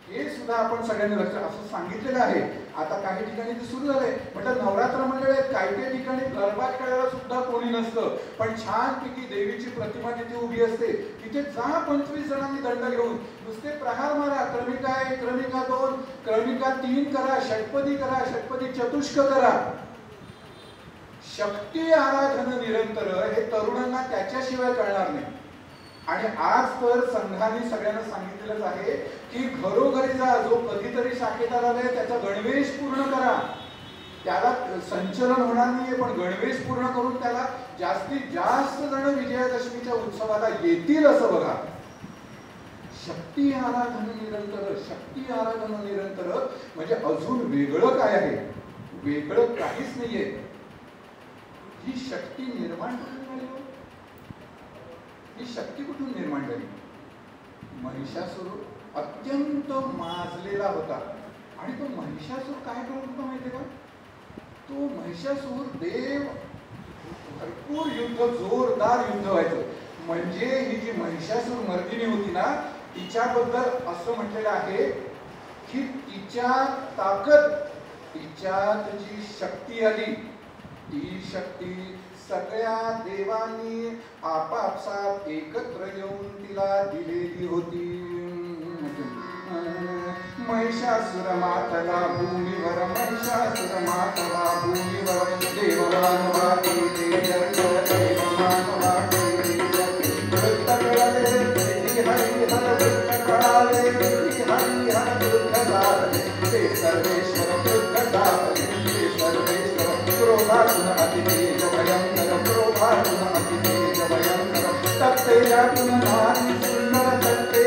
हे सुद्धा आपण सगळ्यांनी लक्षात असं सांगितलेलं आहे. आता काही ठिकाणी ते सुरू झालंय. म्हटलं नवरात्र मंडळ आहेत, काही काही ठिकाणी गरबा खेळायला सुद्धा कोणी नसतं, पण छानपैकी देवीची प्रतिमा तिथे उभी असते. तिथे जा 25 जणांनी दंड घेऊन नुसते प्रहार मारा. क्रमिका 1, क्रमिका 2, क्रमिका 3 करा, षटपदी करा, षटपदी चतुष्क करा. शक्ती आराधन निरंतर हे तरुणांना त्याच्याशिवाय कळणार नाही. आणि आज तर संघाने सगळ्यांना सांगितलेलंच आहे की घरोघरी जा, जो कधीतरी शाखेत आलाय त्याचा गणवेश पूर्ण करा. त्याला संचलन होणार नाहीये, पण गणवेश पूर्ण करून त्याला जास्तीत जास्त जण विजयादशमीच्या उत्सवाला येतील असं बघा. शक्ती आराधन निरंतर. शक्ती आराधन निरंतर म्हणजे अजून वेगळं काय आहे? वेगळं काहीच नाहीये. ही शक्ती निर्माण कुठून झाली? ही शक्ती कुठून निर्माण झाली? महिषासूर अत्यंत माजलेला होता. आणि तो महिषासूर काय करत होता माहितीये का? तो महिषासूर देव भरपूर युद्ध, जोरदार युद्ध व्हायचं. म्हणजे ही जी महिषासूर मर्दिनी होती ना, तिच्याबद्दल असं म्हटलेलं आहे की तिच्या ताकद, तिच्यात जी शक्ती आली ती शक्ती सगळ्या देवांनी आपापसात एकत्र येऊन तिला दिलेली होती. महिषासुर मातला भूमीवर, महिषासुर मातला भूमीवर, देवमान वाटे देवमान वाटे वृत्त कळले हरी हर वृत्त कळाले हरी हर वृत्त झाले ते सर्वेश्वर वृत्त झाले ते सर्वेश्वर. क्रोधातून अतितेज भयंकर, क्रोधातून अतितेज भयंकर, तत्तेजातून नारी सुंदर, तत्ते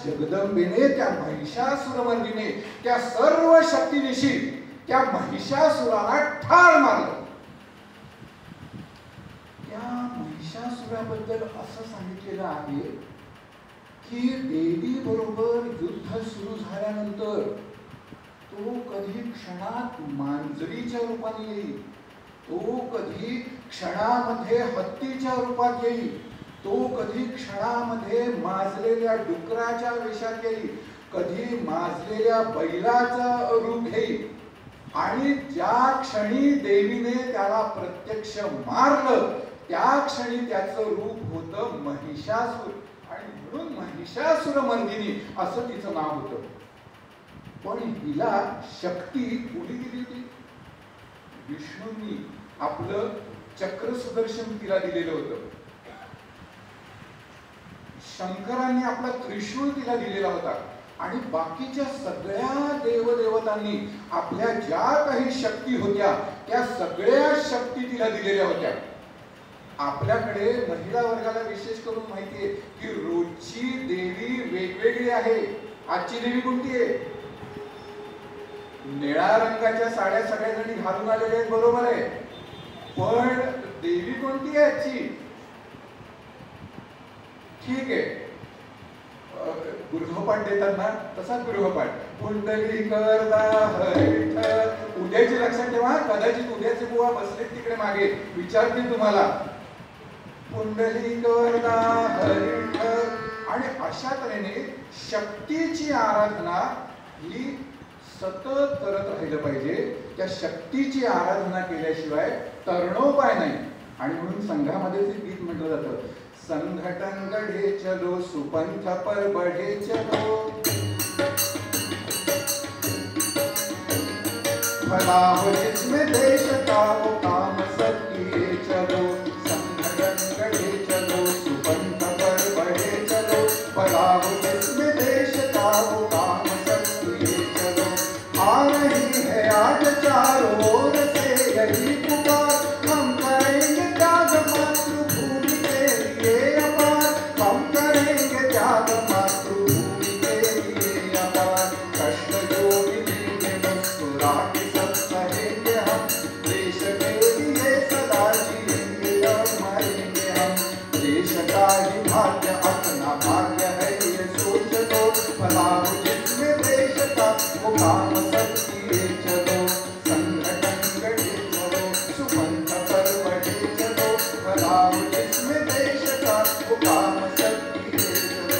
जगदंबेने, त्या महिषासुरमर्दिने त्या सर्व शक्तीनिशी त्या महिषासुराला ठार मारलं. त्या महिषासुराबद्दल असं सांगितलेलं आहे की देवी बरोबर युद्ध सुरू झाल्यानंतर तो कधी क्षणात मांजरीच्या रूपाने येईल, तो कधी क्षणामध्ये हत्तीच्या रूपात येईल, तो कधी क्षणामध्ये माजलेल्या डुकराच्या वेशात येईल, कधी माजलेल्या बैलाचं रूप घेईल. आणि ज्या क्षणी देवीने त्याला प्रत्यक्ष मारलं त्या क्षणी त्याचं रूप होतं महिषासुर, आणि म्हणून महिषासुरमर्दिनी असं तिचं नाव होतं. पण हिला शक्ती कोणी दिली होती? विष्णूंनी आपलं चक्र सुदर्शन तिला दिलेलं होतं. शंकरांनी आपला त्रिशूळ तिला दिलेला होता. आणि बाकीच्या सगळ्या देवदेवतांनी आपल्या ज्या काही शक्ती होत्या त्या सगळ्या शक्ती तिला दिलेल्या होत्या. आपल्याकडे महिला वर्गाला विशेष करून माहितीये की रोजची देवी वेगवेगळी आहे. आजची देवी कोणती आहे? निळ्या रंगाच्या साड्या सगळ्याजणी घालून आलेल्या आहेत, बरोबर आहे. पण देवी कोणती आहे आजची? ठीक आहे, गृहपाठ देतात ना तसा गृहपाठ. पुंडलीकरदा हरिठ्ठल. उद्याची लक्षात ठेवा, कदाचित उद्याचे बुवा बसले तिकडे मागे विचारतील तुम्हाला. पुंडलीकरदा हरिठ्ठल. आणि अशा तऱ्हेने शक्तीची आराधना ही सतत करत राहिलं पाहिजे. त्या शक्तीची आराधना केल्याशिवाय तरणोपाय नाही. आणि म्हणून संघामध्ये जे गीत म्हटलं जातं, संघटन गढे चलो सुपंथ पर बढ़े चलो, भला हो जिसमें देश का वो काम सब किए चलो. संघटन गढे चलो सुपंथ पर बढ़े चलो, भला हो जिसमें देश का वो काम सब किए चलो. आ रही है आज चारों ओर से यही पुकार, हम करेंगे त्याग मातृभूमि के लिए अपार, हम करेंगे त्याग मातृभूमि के लिए अपार. कष्ट जो मिलेंगे मुस्कुरा के सब सहेंगे हम, देश के लिए सदा जिएंगे और मरेंगे हम. देश का ही भाग्य अपना भाग्य है ये सोच लो, भला हो जिसमें देश का वो काम सब किए चलो. संगठन गढ़े चलो सुपंथ पर बढ़े चलो, भला हो जिसमें देश का वो काम सब किए चलो.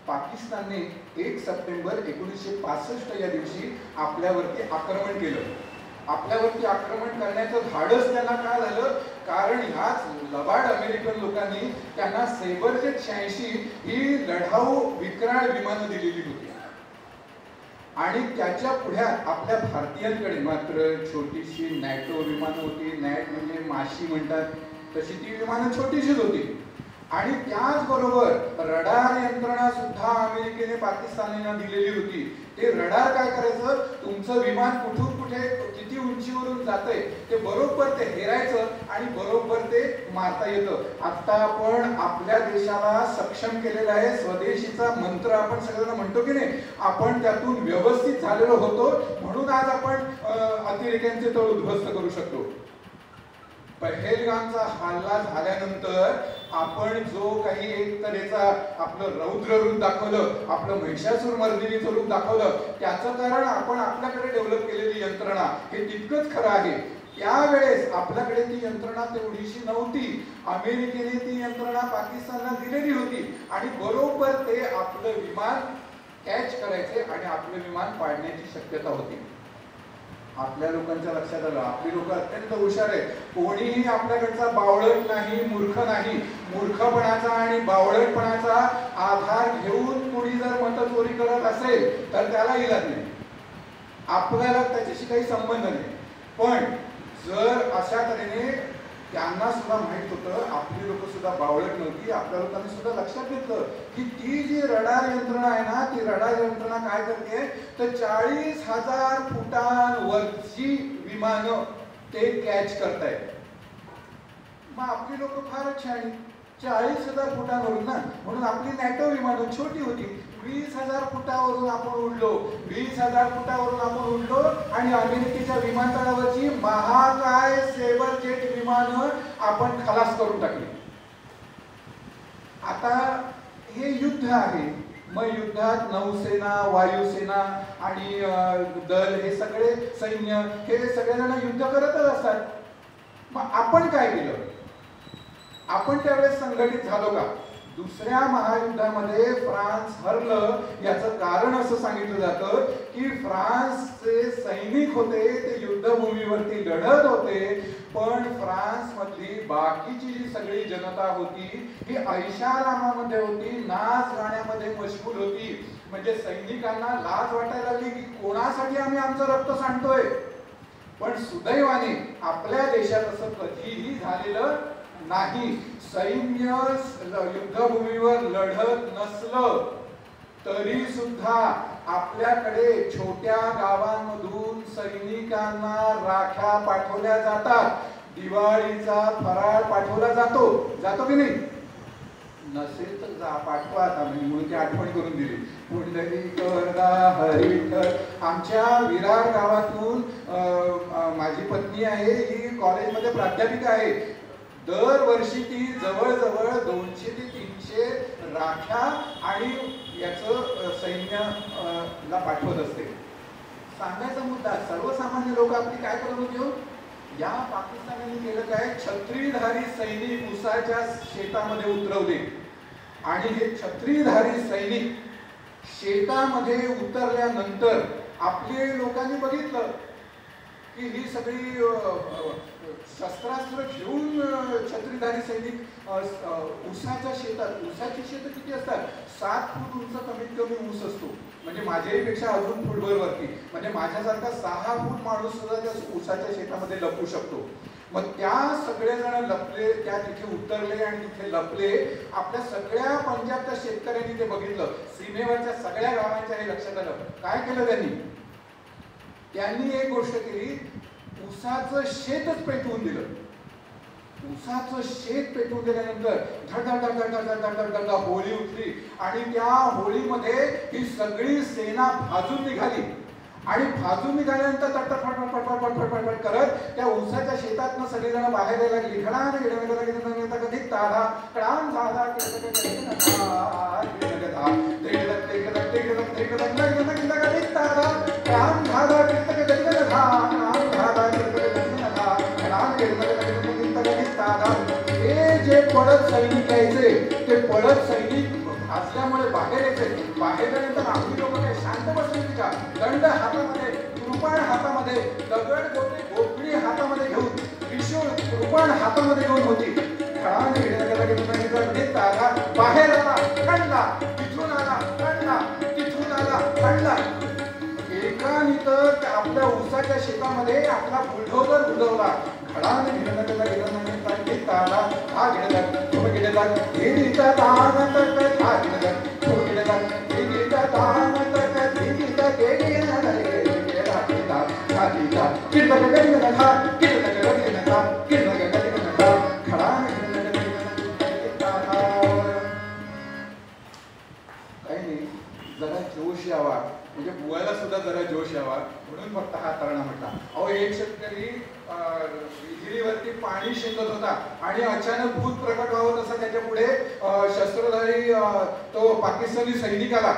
पाकिस्तानने 1 सप्टेंबर 1965 या दिवशी आपल्यावरती आक्रमण केलं. आपल्यावरती आक्रमण करण्याचं धाडस त्यांना का झालं? कारण ह्याच लबाड अमेरिकन लोकांनी त्यांना सेबरजेट 86 ही लढाऊ विक्राळ विमानं दिलेली होती. आणि त्याच्या पुढ्यात आपल्या भारतीयांकडे मात्र छोटीशी नॅटो विमानं होती. नॅट म्हणजे माशी म्हणतात तशी ती विमानं छोटीशीच होती. आणि त्याचबरोबर रडार यंत्रणा सुद्धा अमेरिकेने पाकिस्तानींना दिलेली होती. ते रडार काय करायचं, तुमचं विमान कुठून कुठे किती उंचीवरून जातंय ते बरोबर ते हेरायचं आणि बरोबर ते मारता येतं. आता आपण आपल्या देशाला सक्षम केलेलं आहे. स्वदेशीचा मंत्र आपण सगळ्यांना म्हणतो की नाही, आपण त्यातून व्यवस्थित झालेलो होतो म्हणून आज आपण अतिरेक्यांचे तळ उद्ध्वस्त करू शकतो. पहलगामचा हल्ला झाल्यानंतर आपण जो काही एक तऱ्हेचा आपलं रौद्र रूप दाखवलं, आपलं महिषासुरमर्दिनीचं रूप दाखवलं, त्याचं कारण आपण आपल्याकडे डेव्हलप केलेली यंत्रणा हे तितकंच खरं आहे. त्यावेळेस आपल्याकडे ती यंत्रणा तेवढीशी नव्हती. अमेरिकेने ती यंत्रणा पाकिस्तानला दिलेली होती आणि बरोबर ते आपलं विमान कॅच करायचे आणि आपलं विमान पाडण्याची शक्यता होती. आपल्या लोकांच्या लक्षात आलं, आपली लोक अत्यंत हुशार आहेत. कोणीही आपल्याकडचा बावळट नाही, मूर्ख नाही. मूर्खपणाचा आणि बावळटपणाचा आधार घेऊन कोणी जर मतचोरी करत असेल तर त्याला इलाज नाही. आपल्याला त्याच्याशी काही संबंध नाही. पण जर अशा तऱ्हेने त्यांना सुद्धा माहित होतं, आपली लोक सुद्धा बावळट नव्हती. आपल्या लोकांनी सुद्धा लक्षात घेतलं की ती जी रडार यंत्रणा आहे ना, ती रडार यंत्रणा काय करते तर 40,000 फुटांवरची विमानं ते कॅच करतायत. मग आपली लोक फारच छान. 40,000 फुटावरून ना, म्हणून आपली नॅटो विमानं छोटी होती. 20,000 फुटावरून आपण उडलो, 20,000 फुटावरून आपण उडलो आणि अमेरिकेच्या विमानतळावरची महाकाय सेबर जेट विमानं आपण खलास करून टाकली. आता हे युद्ध आहे. मग युद्धात नौसेना, वायुसेना आणि दल हे सगळे सैन्य हे सगळेजण युद्ध करतच असतात. मग आपण काय केलं? आपण त्यावेळेस संघटित झालो का? दुसऱ्या महायुद्धामध्ये फ्रान्स हरलं. याचं कारण असं सांगितलं जातं की फ्रान्सचे सैनिक होते ते युद्धभूमीवरती लढत होते, पण फ्रान्स मधली बाकीची जी सगळी जनता होती ही ऐशारामामध्ये होती, नाच गाण्यामध्ये मशगूल होती. म्हणजे सैनिकांना लाज वाटायला लागली की कोणासाठी आम्ही आमचं रक्त सांडतोय. पण सुदैवाने आपल्या देशात असं कधीही झालेलं नाही. सैन्य युद्धभूमीवर लढत नसलं तरी सुद्धा आपल्याकडे छोट्या गावांमधून सैनिकांना राख्या पाठवल्या जातात. दिवाळीचा फराळ पाठवला जातो की नाही? नसेल तर जा पाठवा आता, म्हणून ती आठवण करून दिली. पुंडलिकवरदा हरिविठ्ठल. आमच्या विरार गावातून माझी पत्नी आहे, ही कॉलेजमध्ये प्राध्यापिका आहे. दरवर्षी ती जवळजवळ 200 ते 300 राख्या आणि याचं सैन्याला पाठवत असते. सांगायचा मुद्दा, सर्वसामान्य लोक आपली काय करत होते? या पाकिस्तानाने केलं काय? छत्रीधारी सैनिक उसाच्या शेतामध्ये उतरवले आणि हे छत्रीधारी सैनिक शेतामध्ये उतरल्यानंतर आपले लोकांनी बघितलं की ही सगळी शस्त्रास्त्र घेऊन छत्रीधारी सैनिक उसाच्या शेतात. उसाची शेतं किती असतात? 7 फूट उंच कमीत कमी ऊस असतो. म्हणजे माझ्यापेक्षा अजून फुटभर वरती. म्हणजे माझ्यासारखा 6 फूट माणूस सुद्धा त्या उसाच्या शेतामध्ये लपू शकतो. मग त्या सगळेजण लपले, त्या तिथे उतरले आणि तिथे लपले. आपल्या सगळ्या पंजाबच्या शेतकऱ्यांनी ते बघितलं. सीमेवरच्या सगळ्या गावांच्या हे लक्षात आलं. काय केलं त्यांनी एक गोष्ट केली, उसाचं शेतच पेटवून दिलं. उसाचं शेत पेटवून दिल्यानंतर धड होळी उठली आणि त्या होळीमध्ये ही सगळी सेना भाजून निघाली. आणि भाजून निघाल्यानंतर फटफट करत त्या उसाच्या शेतातनं सगळेजण बाहेर यायला लागली. हे जे पळत सैनिक यायचे ते पळत सैनिक असल्यामुळे बाहेर यायचे. बाहेर आल्यानंतर आपली लोक काय शांत बसली होती का? दंड हातामध्ये, कृपाण हातामध्ये, दगड गोपडी हातामध्ये घेऊन, त्रिशूळ कृपाण हातामध्ये घेऊन होती. बाहेर आला खंडा, तिथून आला खंडा, तिथून आला खंडा. एकाने तर आपल्या उसाच्या शेतामध्ये आपला बुलडोजर बुडवला. खडाने हा घेण्यात तुम्ही घेण्यात हे गीता दान तक हा घेण्यात तुम्ही घेण्यात हे गीता दान तक हे गीता के घेण्यात गेला गीता हा गीता किर्तक गरीब नका किर्तक गरीब नका किर्तक गरीब नका खडाने काही नाही, जरा जोश यावा, म्हणजे बुवायला सुद्धा जरा जोश यावा म्हणून फक्त हा तरणा म्हटला. अहो, एक शेतकरी विहिरीवरती पाणी शेकत होता आणि अचानक भूत प्रकट व्हावं तसं त्याच्या पुढे शस्त्रधारी तो पाकिस्तानी सैनिक आला.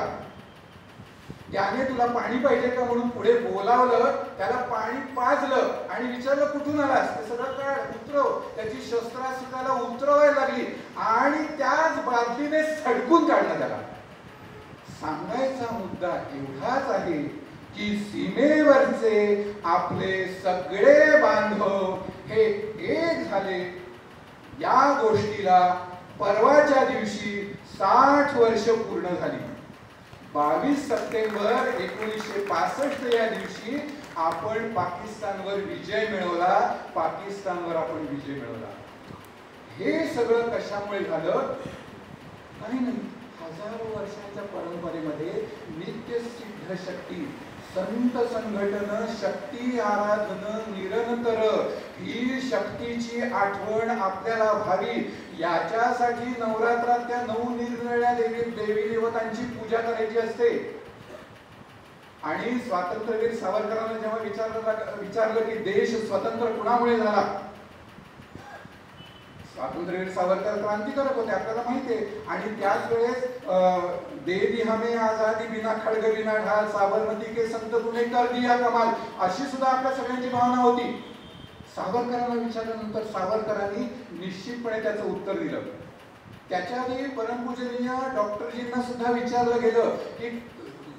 त्याने तुला पाणी पाहिजे का म्हणून पुढे बोलावलं, त्याला पाणी पाजलं आणि विचारलं कुठून आलास? ते सगळं काढ, उतरव. त्याची शस्त्रास्त्र त्याला उतरवायला लागली आणि त्याच बादलीने सडकून काढला त्याला. सांगायचा मुद्दा एवढाच आहे की सीमेवरचे आपले सगळे बांधव हे एक झाले. या गोष्टीला परवाच्या दिवशी 60 वर्ष पूर्ण झाली. 22 सप्टेंबर 1965 या दिवशी आपण पाकिस्तानवर विजय मिळवला. पाकिस्तानवर आपण विजय मिळवला. हे सगळं कशामुळे झालं? काही नाही, हजारो वर्षांच्या परंपरेमध्ये नित्य सिद्ध शक्ती, संत संघटन, शक्ती आराधन निरंतर, ही शक्तीची आठवण आपल्याला व्हावी याच्यासाठी नवरात्रात त्या 9 निरनिराळ्या देवी देवतांची पूजा करायची असते. आणि स्वातंत्र्यवीर सावरकरांना जेव्हा विचारलं की देश स्वतंत्र कुणामुळे झाला, स्वातंत्र्यवीर सावरकर क्रांतिकारक होते आपल्याला माहिती आहे. आणि त्याच वेळेस दे दी हमें आजादी बिना खडग बिना ढाल, साबरमती के संत तूने कर दिया कमाल, अशी सुद्धा आपल्या सगळ्यांची भावना होती. सावरकरांना विचारल्यानंतर सावरकरांनी निश्चितपणे त्याचं उत्तर दिलं. त्याच्या आधी परमपूजनीय डॉक्टरजींना सुद्धा विचारलं गेलं की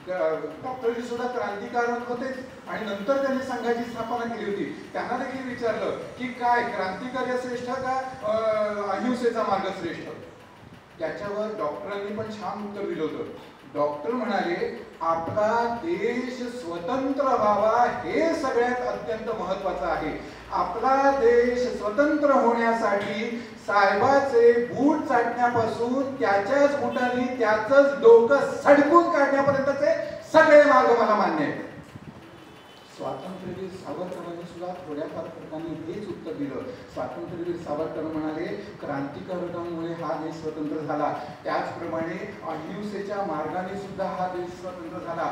डॉक्टरजी सुद्धा क्रांतिकारक होते आणि नंतर त्यांनी संघाची स्थापना केली होती. त्यांना देखील विचारलं की काय क्रांतिकार्य श्रेष्ठ का अहिंसेचा मार्ग श्रेष्ठ. त्याच्यावर डॉक्टरांनी पण छान उत्तर दिलं होतं. डॉक्टर म्हणाले आपला देश स्वतंत्र व्हावा हे सगळ्यात अत्यंत महत्वाचं आहे. आपला देश स्वतंत्र होण्यासाठी साहेबाचे बूट चाटण्यापासून त्याच्याच बुटांनी त्याचंच डोकं सडकून काढण्यापर्यंतचे सगळे मार्ग मला मान्य आहेत. स्वातंत्र्यवीर सावरकरांनी सुद्धा थोड्याफार फरकाने हेच उत्तर दिलं. स्वातंत्र्यवीर सावरकर म्हणाले क्रांतिकारकांमुळे हा देश स्वतंत्र झाला, त्याचप्रमाणे अहिंसेच्या मार्गाने सुद्धा हा देश स्वतंत्र झाला.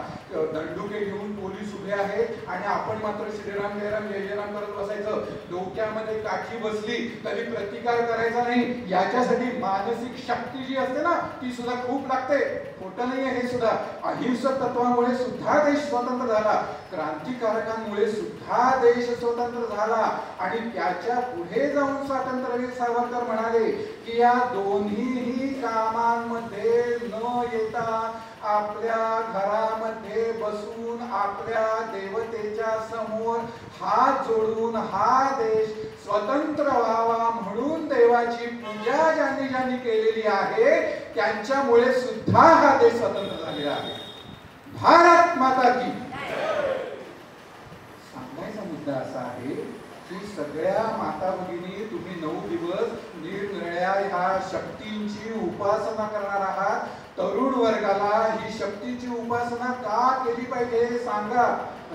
दंडुके घेऊन पोलीस उभे आहेत आणि आपण मात्र श्रीराम जयराम जय जयराम करत बसायचं. डोक्यामध्ये काठी बसली तरी प्रतिकार करायचा नाही. याच्यासाठी मानसिक शक्ती जी असते ना ती सुद्धा खूप लागते. खोटं नाहीये हे सुद्धा. अहिंसक तत्वामुळे सुद्धा देश स्वतंत्र झाला, क्रांतिकारकांमुळे सुद्धा देश स्वतंत्र झाला. आणि त्याच्या पुढे जाऊन स्वातंत्र्यवीर सावरकर म्हणाले की या दोन्हीही कामांमध्ये न येता आपल्या घरामध्ये बसून आपल्या देवतेच्या समोर हात जोडून हा देश स्वतंत्र व्हावा म्हणून देवाची पूजा ज्यांनी ज्यांनी केलेली आहे त्यांच्यामुळे सुद्धा हा देश स्वतंत्र झालेला आहे. भारत माता की. सांगायचा मुद्दा असा आहे की सगळ्या माता भगिनी तुम्ही 9 दिवस निरनिराळ्या ह्या शक्तींची उपासना करणार आहात. तरुण वर्गाला ही शक्तीची उपासना का केली पाहिजे हे सांगा.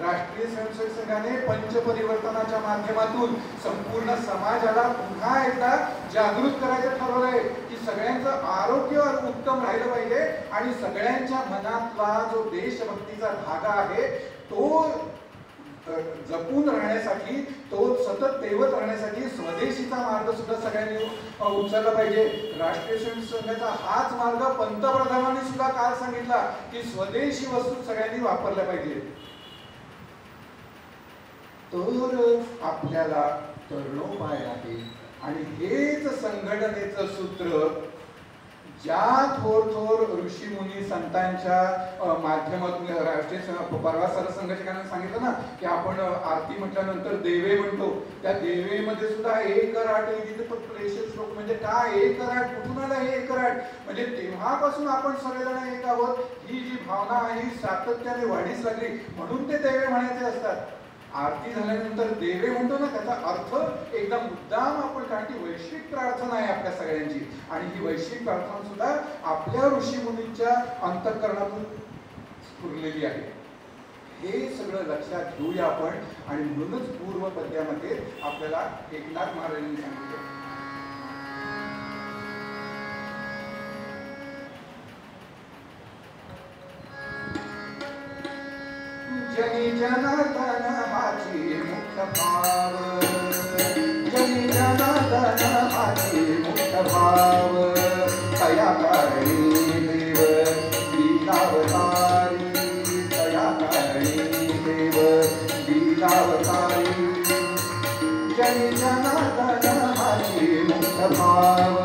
राष्ट्रीय स्वयंसेवक संघाने पंचपरिवर्तनाच्या माध्यमातून संपूर्ण समाजाला पुन्हा एकदा जागृत करायचं ठरवलंय की सगळ्यांचं आरोग्य उत्तम राहिलं पाहिजे आणि सगळ्यांच्या मनातला जो देशभक्तीचा धागा आहे तो जपून राहण्यासाठी, तो सतत तेवत राहण्यासाठी स्वदेशीचा मार्ग सुद्धा सगळ्यांनी उचलला पाहिजे. राष्ट्रीय स्वयंसेवक संघाचा हाच मार्ग पंतप्रधानांनी सुद्धा काल सांगितला की स्वदेशी वस्तू सगळ्यांनी वापरल्या पाहिजे. तर आपल्याला तरुणोपाय आहे आणि हेच संघटनेचं सूत्र ज्या थोर थोर ऋषी मुनी संतांच्या माध्यमातून राष्ट्रीय परवा सरसंघटकांनी सांगितलं ना की आपण आरती म्हटल्यानंतर देवे म्हणतो. त्या देवेमध्ये सुद्धा एक राट प्रेषित श्लोक म्हणजे काय एक राट कुठून आला हे एक राट म्हणजे तेव्हापासून आपण सगळेजण एक आहोत ही जी भावना आहे सातत्याने वाढीच लागली म्हणून ते देवे म्हणायचे असतात. आरती झाल्यानंतर देवे म्हणतो ना त्याचा अर्थ एकदा मुद्दाम आपण, कारण ती वैश्विक प्रार्थना आहे आपल्या सगळ्यांची आणि ही वैश्विक प्रार्थना सुद्धा आपल्या ऋषी मुनींच्या अंतःकरणातून स्फुरलेली आहे. हे सगळं लक्षात घेऊया आपण आणि म्हणूनच पूर्व पद्यामध्ये आपल्याला एकनाथ महाराजांनी सांगितलं जनी जनार्दन हाची मुख्य भाव, जनी जनार्दन हाची मुख्य भाव, तया कारणी देव लीलावतारी, तया कारणी देव लीलावतारी, जनी जनार्दन हाची मुख्य भाव,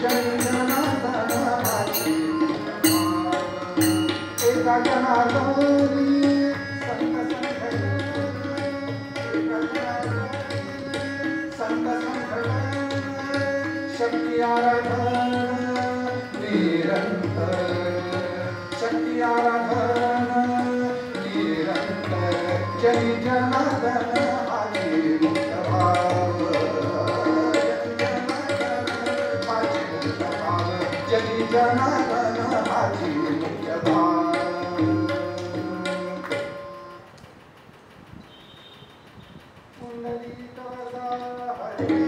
जनी जनार्दन हाची मुख्य भाव, एका जनार्दनी शक्ति आराधन निरंतर, शक्ति आराधन निरंतर, जय जनार्दन हाची मुक्त भाव, जय जनार्दन हाची मुक्त भाव. पुंडलीकाचा हरी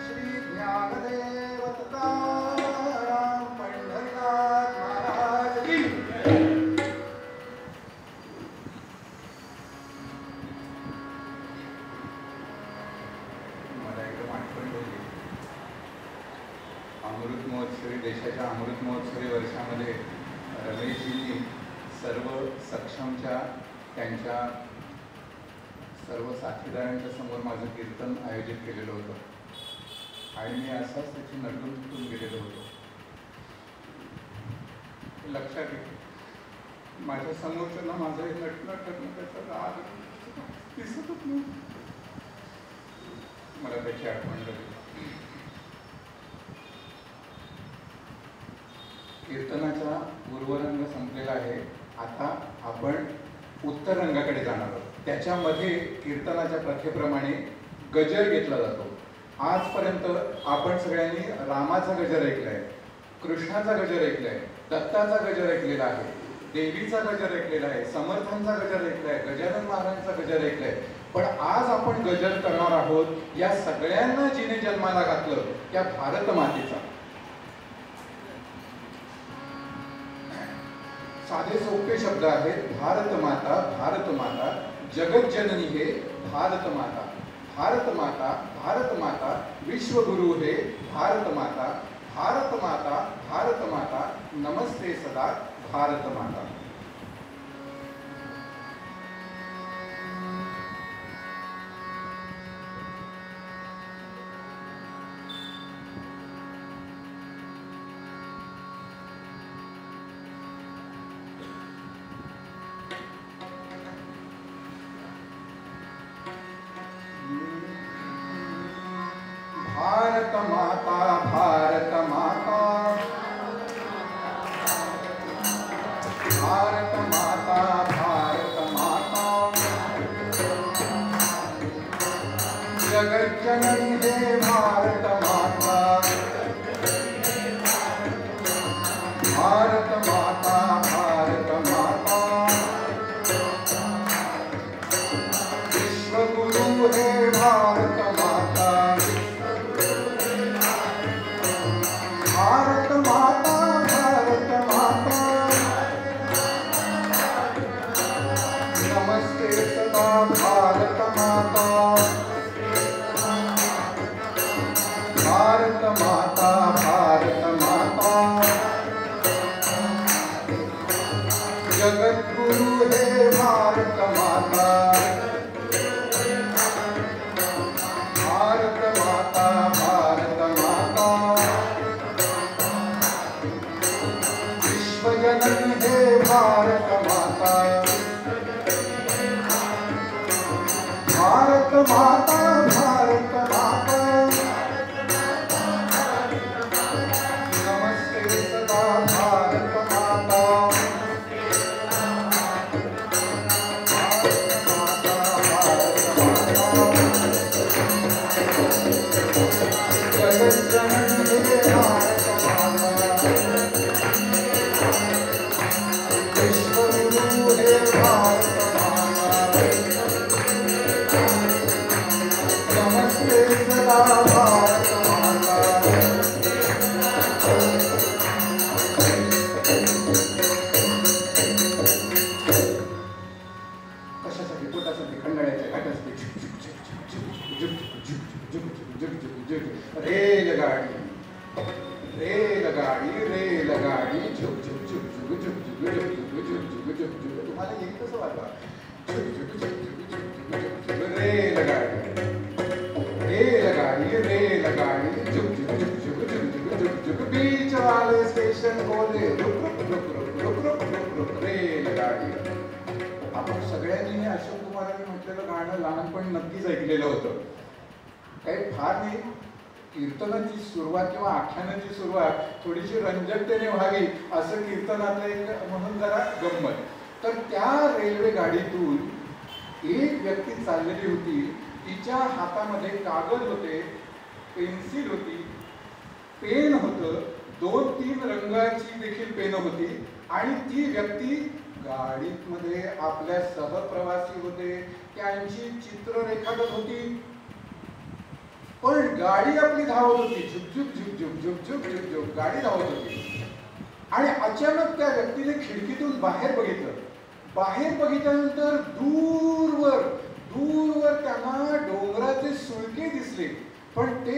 श्री अमृत महोत्सवी, देशाच्या अमृत महोत्सवी वर्षामध्ये रमेशजींनी सर्व सक्षमच्या त्यांच्या सर्व साथीदारांच्या समोर माझं कीर्तन आयोजित केलेलं होतं आणि मी असाच त्याची नटून फुटून गेलेलो होतो. लक्षात येईल माझ्या समोरच्यांना माझं हे नटणं करणं त्याचा राग दिसतच नाही. मला त्याची आठवण झाली. कीर्तनाचा पूर्वरंग संपलेला आहे. आता आपण उत्तर रंगाकडे जाणार आहोत. त्याच्यामध्ये कीर्तनाच्या प्रथेप्रमाणे गजर घेतला जातो. आजपर्यंत आपण सगळ्यांनी रामाचा गजर ऐकलाय, कृष्णाचा गजर ऐकलाय, दत्ताचा गजर ऐकलेला आहे, देवीचा गजर ऐकलेला आहे, समर्थांचा गजर ऐकलाय, गजानन महाराजांचा गजर ऐकलाय. पण आज आपण गजर करणार आहोत या सगळ्यांना जिने जन्माला घातलं त्या भारत मातेचा. साधे सोपे शब्द आहेत. भारत माता, भारत माता, जगत जननी हे भारत माता, भारत माता, भारत माता, विश्वगुरु हे भारत माता, भारत माता, भारत माता, नमस्ते सदा भारत माता. भारत माता, भारत माता, भारत माता, भारत माता, जगत जननी हे भारत माता, भारत माता, भारत माता, विश्वगुरु हे भारत माता, भारत माता, भारत माता, नमस्ते सदा भारत माता, भारत माता, भारत माता, जगत गुरु हे भारत माता, भारत माता, भारत माता, विश्वजननी हे भारत माता, भारत माता, भारत माता, नमस्ते सदा भारत माता, भारत माता, जगत जननी हे भारत माता, विश्वगुरु हे भारत माता, नमस्ते सदा भारत माता. कशासाठी? पोटासाठी, खंडाळ्याच्या घाटासाठी. रेलगाडी, रेलगाडी, रेलगाडी, झुक झुक झुक झुक झुक झुक झुक झुक झुक झुक झुक. तुम्हाला येईल कसं वाटलं? रेलगाडी, रेलगाडी, रेलगाडी, झुक झुक झुक झुक झुक झुक झुक. बीच वाले स्टेशन बोले रुक रुक रुक रुक रुक रुक रुक रुक. रेलगाडी. आपण सगळ्यांनी हे अशोक कुमारांनी म्हटलेलं गाणं लहानपणी नक्कीच ऐकलेलं होतं. काही फार नाही. कीर्तनाची सुरुवात किंवा आख्यानाची सुरुवात थोडीशी रंजकतेने व्हावी असं कीर्तनातलं एक म्हणून जरा गंमत. तर त्या रेल्वे गाडीतून एक व्यक्ती चाललेली होती. तिच्या हातामध्ये कागद होते, पेन्सिल होती, पेन होतं, 2-3 रंगाची देखील पेन होती आणि ती व्यक्ती गाडीमध्ये आपल्या सहप्रवासी होते, त्यांची चित्र रेखाटत होती. पण गाडी आपली धावत होती, झुक झुक झुक झुक झुक झुक झुक झुक गाडी धावत होती. आणि अचानक त्या व्यक्तीने खिडकीतून बाहेर बघितलं. बाहेर बघितल्यानंतर दूरवर दूरवर त्यांना डोंगराचे सुळके दिसले. पण ते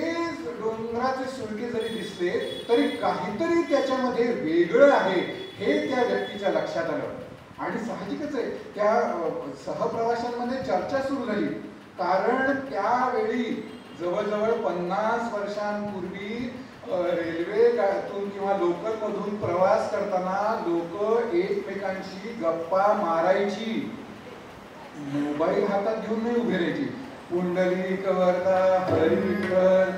डोंगराचे सुळके जरी दिसले दिसते तरी काहीतरी त्याच्यामध्ये वेगळं आहे हे त्या व्यक्तीच्या लक्षात आलं. आणि साहजिकच आहे, त्या सहप्रवाशांमध्ये चर्चा सुरू झाली. कारण त्यावेळी जवळजवळ 50 वर्षांपूर्वी रेल्वेतून किंवा लोकलमधून प्रवास करताना लोक एकमेकांशी गप्पा मारायची, मोबाईल हातात घेऊन नाही उभे राहायची. पुंडलिक वरदा हरी विठ्ठल.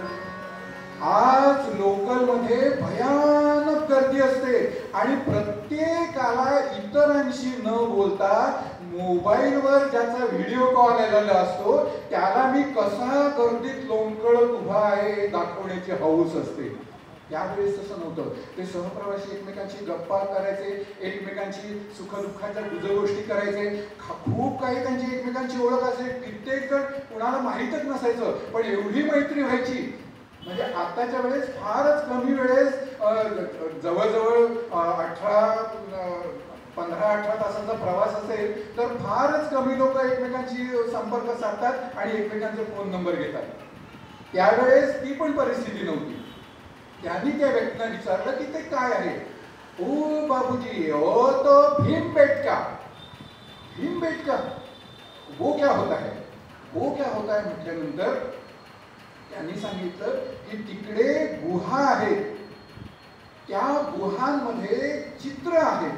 आज लोकलमध्ये भयानक गर्दी असते आणि प्रत्येकाला इतरांशी न बोलता मोबाईलवर ज्याचा व्हिडिओ कॉल आलेला असतो त्याला मी कसा गर्दीत लोंबकळत उभा आहे दाखवण्याची हौस असते. त्यावेळेस तसं नव्हतं. ते सहप्रवासी एकमेकांशी गप्पा करायचे, एकमेकांशी सुखदुःखाच्या गुजगोष्टी करायचे. खूप काही त्यांची एकमेकांची ओळख असे, कित्येक जण कुणाला माहीतच नसायचं पण एवढी मैत्री व्हायची. म्हणजे आताच्या वेळेस फारच कमी वेळेस जवळजवळ 15-18 तासांचा प्रवास असेल तर फारच कमी लोक एकमेकांशी संपर्क साधतात आणि एकमेकांचे फोन नंबर घेतात. त्यावेळेस ती पण परिस्थिती नव्हती. त्यांनी त्या व्यक्तीला विचारलं की ते काय आहे. ओ बाबूजी, ओ तो भीमबेटका. भीमबेटका वो क्या होता है, वो क्या होता है म्हटल्यानंतर त्यांनी सांगितलं की तिकडे गुहा आहेत, त्या गुहांमध्ये चित्र आहेत.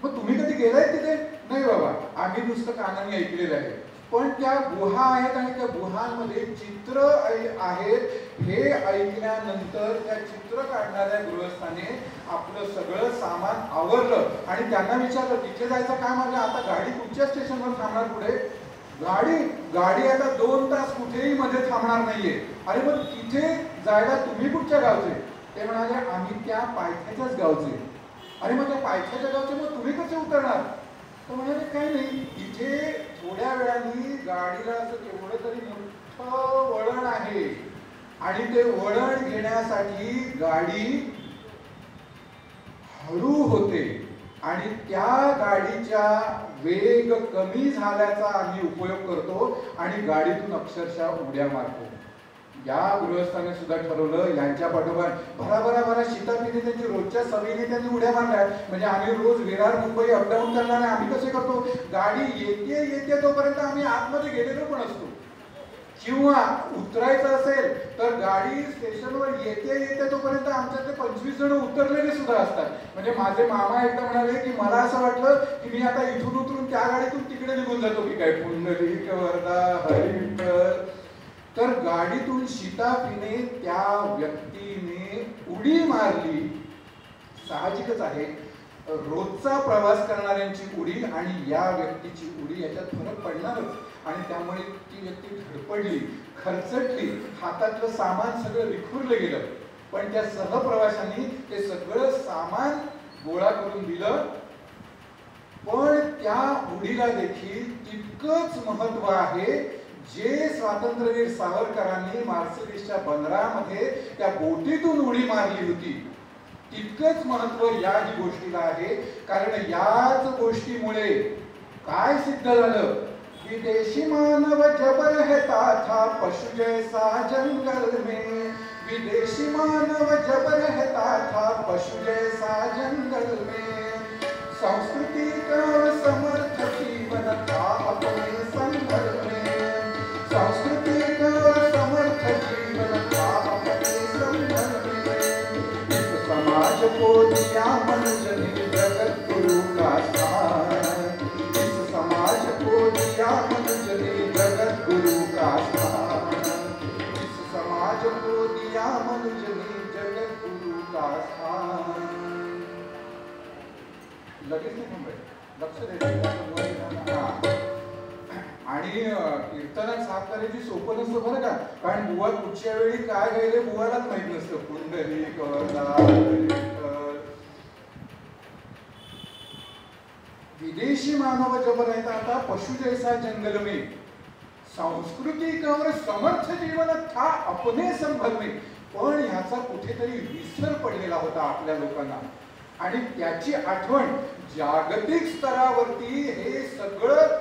मग तुम्ही कधी गेलाय तिथे? नाही बाबा, आम्ही नुसतं कानाने ऐकलेलं आहे. पण त्या गुहा आहेत आणि त्या गुहांमध्ये चित्र आहेत हे ऐकल्यानंतर त्या चित्र काढणाऱ्या गृहस्थाने आपलं सगळं सामान आवरलं आणि त्यांना विचारलं तिथे जायचं काय म्हणजे आता गाडी कुठच्या स्टेशनवर थांबणार पुढे? गाडी आता 2 तास कुठेही मध्ये थांबणार नाहीये. अरे मग तिथे जायला तुम्ही कुठच्या गावचे? ते म्हणाले आम्ही त्या पायथ्याच्याच गावचे. अरे मग त्या पायथ्याच्या गावचे मग तुम्ही कसे उतरणार? तर म्हणाले काही नाही, इथे थोड्या वेळाने गाडीला असं केवढं तरी मोठं वळण आहे आणि ते वळण घेण्यासाठी गाडी हळू होते आणि त्या गाडीच्या वेग कमी झाल्याचा आम्ही उपयोग करतो आणि गाडीतून अक्षरशः उड्या मारतो. या गृहस्थाने सुद्धा ठरवलं यांच्या पाठोपाठ भराभरा शितापिने त्यांची रोजच्या सवयीने त्यांनी उड्या मारल्या. म्हणजे आम्ही रोज विरार मुंबई अपडाऊन करणार आहे, आम्ही कसे करतो? गाडी येते तोपर्यंत आम्ही आतमध्ये गेलेलो पण असतो. किंवा उतरायचं असेल तर गाडी स्टेशनवर येते तोपर्यंत आमच्यातले 25 जण उतरलेले सुद्धा असतात. म्हणजे माझे मामा एकदा म्हणाले की मला असं वाटलं की मी आता इथून उतरून त्या गाडीतून तिकडे निघून जातो की काय, पुंडलिक वरदा हरी विठ्ठल. तर गाडीतून शिताफीने त्या व्यक्तीने उडी मारली. साहजिकच आहे, रोजचा प्रवास करणाऱ्यांची उडी आणि या व्यक्तीची उडी याच्यात फरक पडणारच. आणि त्यामुळे ती व्यक्ती धडपडली, खरचटली, हातातलं सामान सगळं विखुरलं गेलं. पण त्या सहप्रवाशांनी ते सगळं सामान गोळा करून दिलं. पण त्या उडीला देखील तितकंच महत्व आहे जे स्वातंत्र्यवीर सावरकरांनी मार्सलीसच्या बंदरामध्ये त्या बोटीतून उडी मारली होती, तितकंच महत्व या ही गोष्टीला आहे. कारण याच गोष्टीमुळे काय सिद्ध झालं? विदेशी मानव जबर रहता था पशु जैसा जंगल में. विदेशी मानव जबर रहता था पशु जैसा जंगल में. संस्कृति का समर्थ जीवन था अपने संभल में. संस्कृति का समर्थ जीवन था अपने संभल में. इस समाज को दिया मनुष्य ने जगत गुरु का स्थान. इस समाज को दिया मनुष्य ने जगत गुरु का स्थान. इस समाज को दिया मनुष्य ने जगत गुरु का स्थान. लगेच नाही थांबाय, लक्ष द्यायचं. आणि कीर्तनात साथ करायची सोपं नसतं बरं का. कारण बुवा कुठच्या वेळी काय गायले बुवालाच माहित नसतं. पुंडलिक वरदा हरी विठ्ठल. विदेशी मानव जब रहता था पशु जैसा जंगल में. संस्कृती और समर्थ जीवन था अपने संभल में. पण ह्याचा कुठेतरी विसर पडलेला होता आपल्या लोकांना आणि त्याची आठवण जागतिक स्तरावरती हे सगळं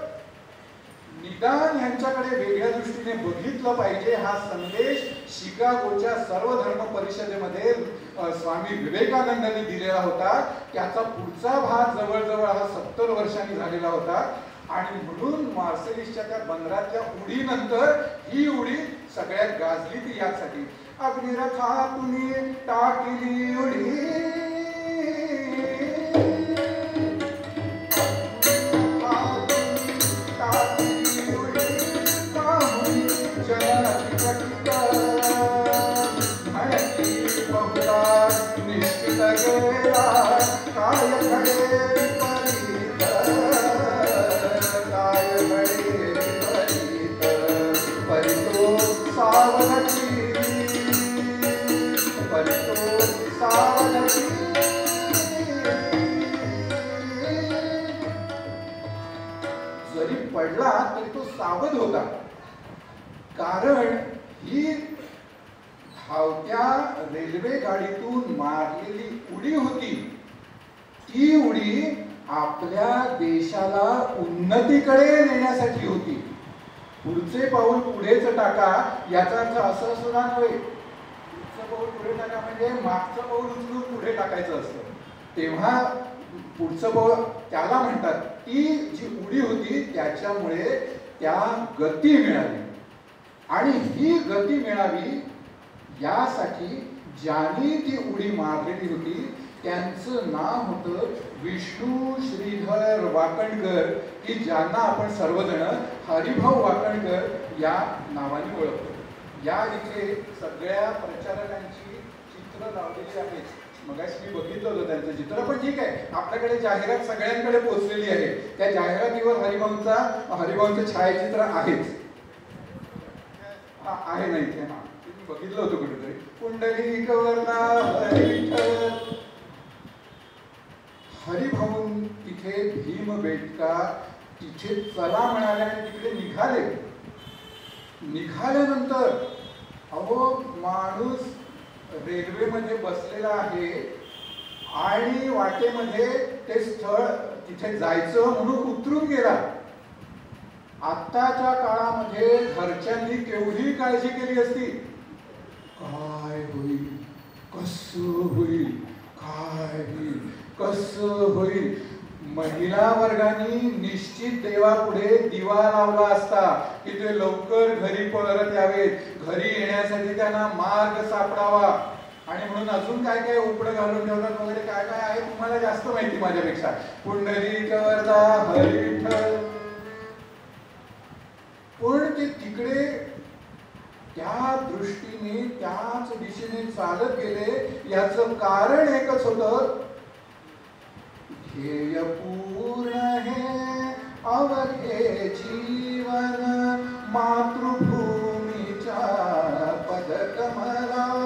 निदान ह्यांच्याकडे वेगळ्या दृष्टीने बघितलं पाहिजे हा संदेश शिकागोच्या सर्व धर्म परिषदेमध्ये स्वामी विवेकानंदांनी दिलेला होता. त्याचा पुढचा भाग जवळजवळ हा 70 वर्षांनी झालेला होता. आणि म्हणून मार्सेलिसच्या त्या बंदरातल्या उडीनंतर ही उडी सगळ्यात गाजली ती यासाठी. अग्निरथातून टाकली उडी जरी पडला तरी तो सावध होता. कारण ही धावत्या रेल्वे गाडीतून मारलेली उडी होती. ती उडी आपल्या देशाला उन्नतीकडे नेण्यासाठी होती. पुढचे पाऊल पुढेच टाका याचा अर्थ असं सुद्धा नव्हे. पुढचं पाऊल पुढे टाका म्हणजे मागचं पाऊल उचलून पुढे टाकायचं असतं. तेव्हा पुढचं पाऊल त्याला म्हणतात. ती जी उडी होती त्याच्यामुळे त्या गती मिळाली. आणि ही गती मिळावी यासाठी ज्यांनी ती उडी मारलेली होती त्यांचं नाव होतं विष्णू श्रीधर वाकणकर, की ज्यांना आपण सर्वजण हरिभाऊ वाकणकर या नावाने ओळखतो. या इथे सगळ्या प्रचारकांची चित्र लावलेली आहेत. मगाशी मी बघितलं होतं त्यांचं चित्र. पण ठीक आहे, आपल्याकडे जाहिरात सगळ्यांकडे पोहोचलेली आहे. त्या जाहिरातीवर हरिभाऊंचं छायाचित्र आहेच. आहे ना इथे. हा बघितलं होतं कुठेतरी. पुंडलिक वरना हरिभाऊ तिथे भीमबेटका तिथे चला म्हणाल्याने तिकडे निघाले. निघाल्यानंतर अहो माणूस रेल्वेमध्ये बसलेला आहे आणि वाटेमध्ये ते स्थळ तिथे जायचं म्हणून उतरून गेला. आत्ताच्या काळामध्ये घरच्यांनी केवढी काळजी केली असती. काय होईल, कसं होईल, काय होईल, कसं होईल. महिला वर्गाने निश्चित देवापुढे दिवा लावला असता की ते लवकर घरी परत यावेत. घरी येण्यासाठी त्यांना मार्ग सापडावा. आणि म्हणून अजून काय काय उपडं घालून ठेवतात वगैरे काय काय आहे तुम्हाला जास्त माहिती माझ्यापेक्षा. पुंडलिक वरदा हरिविठ्ठल. पण ते तिकडे त्या दृष्टीने त्याच दिशेने चालत गेले. याचं कारण एकच होतं. ध्येय पूर्ण हे अवघे जीवन मातृभूमीच्या पदकमलावर.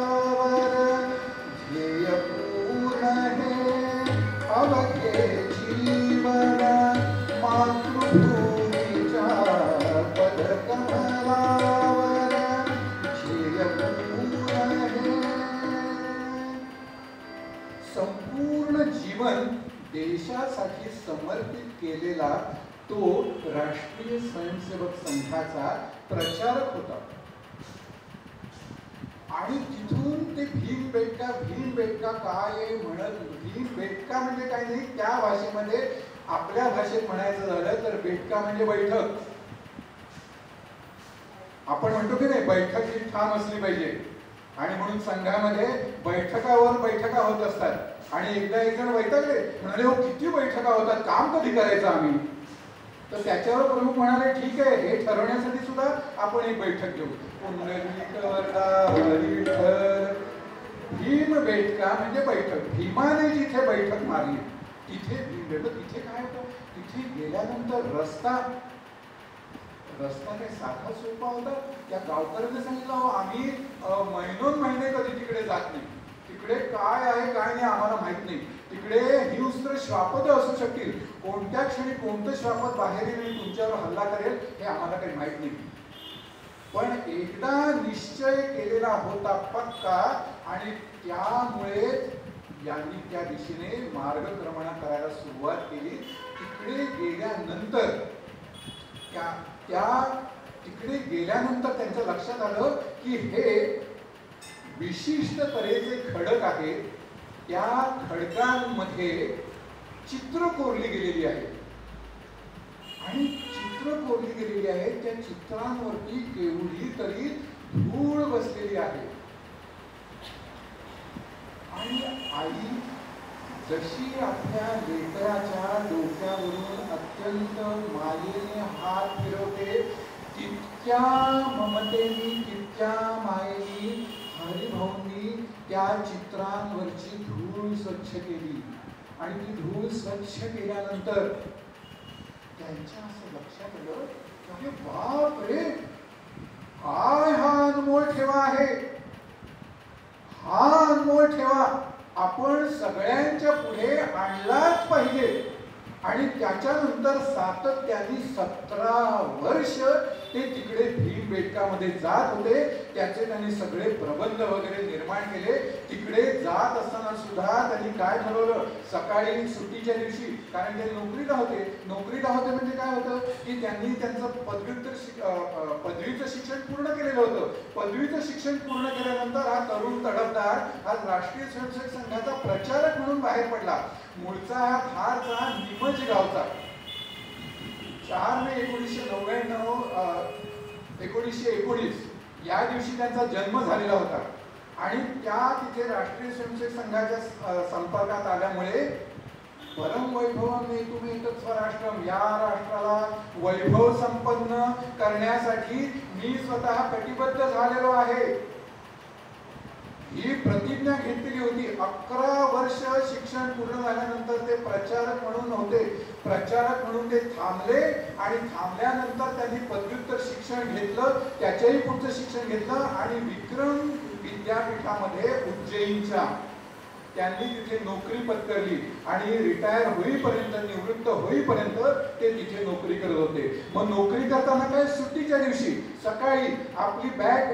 ध्येय पूर्ण हे अवघे जीवन मातृभूमीच्या पदकमलावर. ध्येय पूर्ण हे संपूर्ण जीवन देशासाठी समर्पित केलेला तो राष्ट्रीय स्वयंसेवक संघाचा प्रचारक होता. आणि तिथून ते भीमबेटका काय म्हणत. भीमबेटका म्हणजे काय नाही, त्या भाषेमध्ये आपल्या भाषेत म्हणायचं झालं तर बेटका म्हणजे बैठक. आपण म्हणतो की नाही बैठक ही ठाम असली पाहिजे. आणि म्हणून संघामध्ये बैठकावर बैठका होत असतात. आणि एकदा एक जण वैतागले, म्हणाले हो किती बैठका होतात, काम कधी करायचं आम्ही. तर त्याच्यावर प्रमुख म्हणाले ठीक आहे, हे ठरवण्यासाठी सुद्धा आपण एक बैठक घेऊ. पुंडलिक वरदा हरिविठ्ठल. भीमबेटका म्हणजे बैठक. भीमाने जिथे बैठक मारली तिथे भीमबेटका. तिथे काय होतं, तिथे गेल्यानंतर रस्ता काही साधा सोपा होता. त्या गावकऱ्यांनी सांगितलं आम्ही महिने कधी तिकडे जात नाही. तिकडे काय आहे काय नाही आम्हाला माहित नाही. तिकडे हिंस्र श्वापद असू शकतील. कोणत्या क्षणी कोणतं श्वापद बाहेर येईल तुमच्यावर हल्ला करेल हे आम्हाला काही माहित नाही. पण एकदा निश्चय केलेला होता पक्का. आणि त्यामुळे यांनी त्या दिशेने मार्गक्रमण करायला सुरुवात केली. तिकडे गेल्यानंतर त्या त्या तिकडे गेल्यानंतर त्यांच्या लक्षात आलं की हे विशिष्ट तऱ्हेचे खडक आहेत, त्या खडकांमध्ये चित्र कोरली गेलेली आहेत आणि चित्र कोरली गेलेली आहेत. त्या चित्रांवरती केवढी तरी धूळ बसलेली आहे. आणि आई जशी आपल्या लेकराच्या डोक्यावरून अत्यंत मायेने हात फिरवते, तितक्या ममतेने, तितक्या मायेने हरिभाऊंनी त्या चित्रांवरची धूळ स्वच्छ केली. आणि ती धूळ स्वच्छ केल्यानंतर त्यांच्या असं लक्षात आलं की बाप रे, काय हा अनमोल ठेवा आहे, हा अनमोल ठेवा आपण सगळ्यांच्या पुढे आणलाच पाहिजे. आणि त्याच्यानंतर सातत्याने 17 वर्ष ते तिकडे भीमबेटकामध्ये जात होते. त्याचे त्यांनी सगळे प्रबंध वगैरे निर्माण केले. तिकडे जात असताना सुद्धा त्यांनी काय ठरवलं, सकाळी सुट्टीच्या दिवशी, कारण ते नोकरीला होते म्हणजे काय होतं की त्यांनी त्यांचं पदवीचं शिक्षण पूर्ण केलेलं होतं. पदवीचं शिक्षण पूर्ण केल्यानंतर हा तरुण तडफदार आज राष्ट्रीय स्वयंसेवक संघाचा प्रचारक म्हणून बाहेर पडला. मूळचा हा धारचा निमज गावचा. 4 मे 1919 या दिवशी त्यांचा जन्म झालेला होता. आणि त्या तिथे राष्ट्रीय स्वयंसेवक संघाच्या संपर्कात आल्यामुळे परम वैभवम नेतुम एतत् स्वराष्ट्रम, या राष्ट्राला वैभव संपन्न करण्यासाठी मी स्वतः कटिबद्ध झालेलो आहे, ही प्रतिज्ञा घेतलेली होती. 11 वर्ष शिक्षण पूर्ण झाल्यानंतर ते प्रचारक म्हणून होते. प्रचारक म्हणून ते थांबले आणि थांबल्यानंतर त्यांनी पदव्युत्तर शिक्षण घेतलं. त्याच्याही पुढचं शिक्षण घेतलं आणि विक्रम विद्यापीठामध्ये उज्जैनच्या त्यांनी तिथे नोकरी पत्करली आणि रिटायर होईपर्यंत, निवृत्त होईपर्यंत ते तिथे नोकरी करत होते. मग नोकरी करताना काय, सुट्टीच्या दिवशी सकाळी आपली बॅग